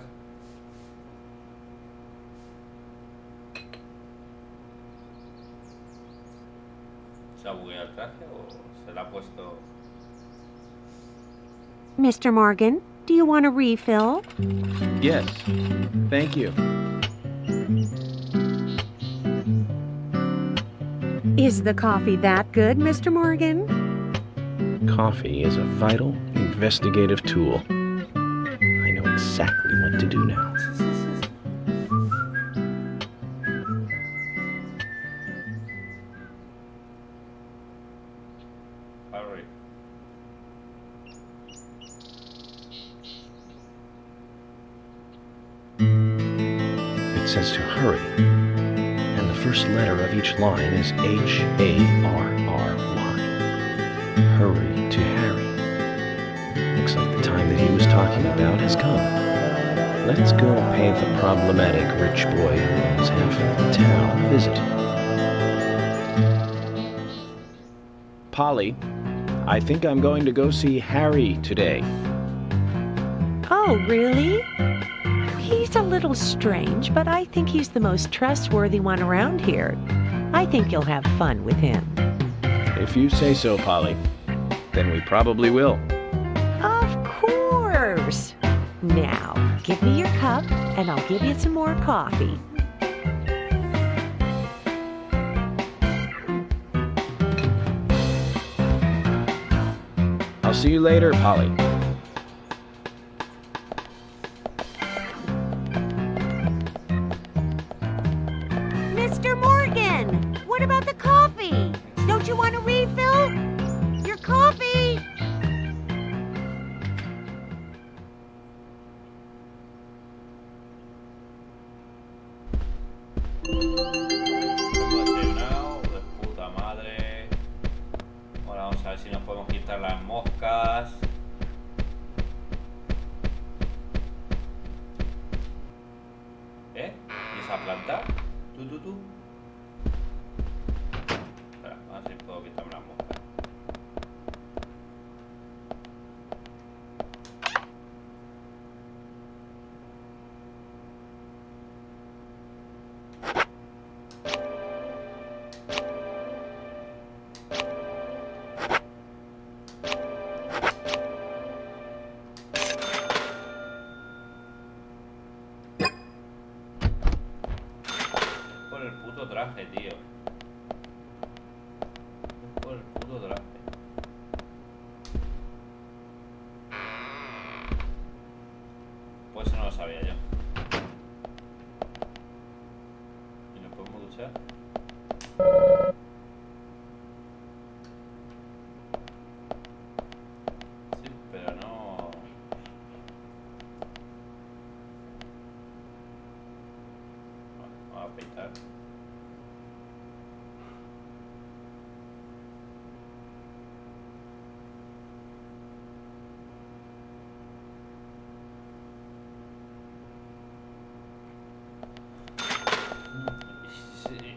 ¿Se ha bugueado el traje o se le ha puesto...? Mr. Morgan, do you want a refill? Yes, thank you. Is the coffee that good, Mr. Morgan? Coffee is a vital, investigative tool. I know exactly what to do now. Hurry. It says to hurry, and the first letter of each line is H-A-R-R-Y. Hurry to Harry. Looks like the time that he was talking about has come. Let's go pay the problematic rich boy who owns half of the town a visit. Polly, I think I'm going to go see Harry today. Oh, really? He's a little strange, but I think he's the most trustworthy one around here. I think you'll have fun with him. If you say so, Polly, then we probably will. Of course. Now, give me your cup, and I'll give you some more coffee. I'll see you later, Polly. Mr. Morgan, what about the coffee? Don't you want a refill? Your coffee! Desayunado, de puta madre. Ahora vamos a ver si nos podemos quitar las moscas. ¿Y esa planta? Tú. Espera, a ver si puedo quitarme las moscas. Por el puto traje, tío. Por el puto traje. Pues eso no lo sabía yo. ¿Y nos podemos duchar? Sí, pero no... a afeitar.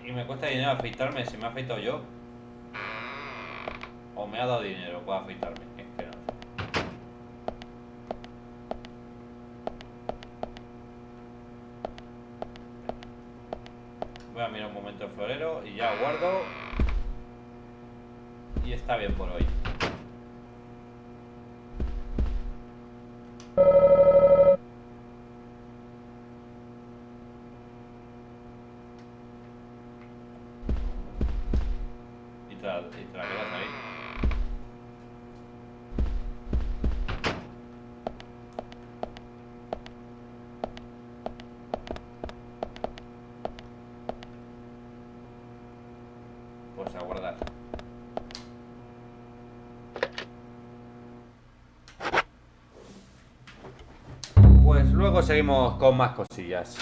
Y me cuesta dinero afeitarme, si me he afeitado yo. O me ha dado dinero para afeitarme. Es que no sé. Voy a mirar un momento el florero y ya guardo. Y está bien por hoy. Y te la quedas ahí. Pues a guardar. Pues luego seguimos con más cosillas.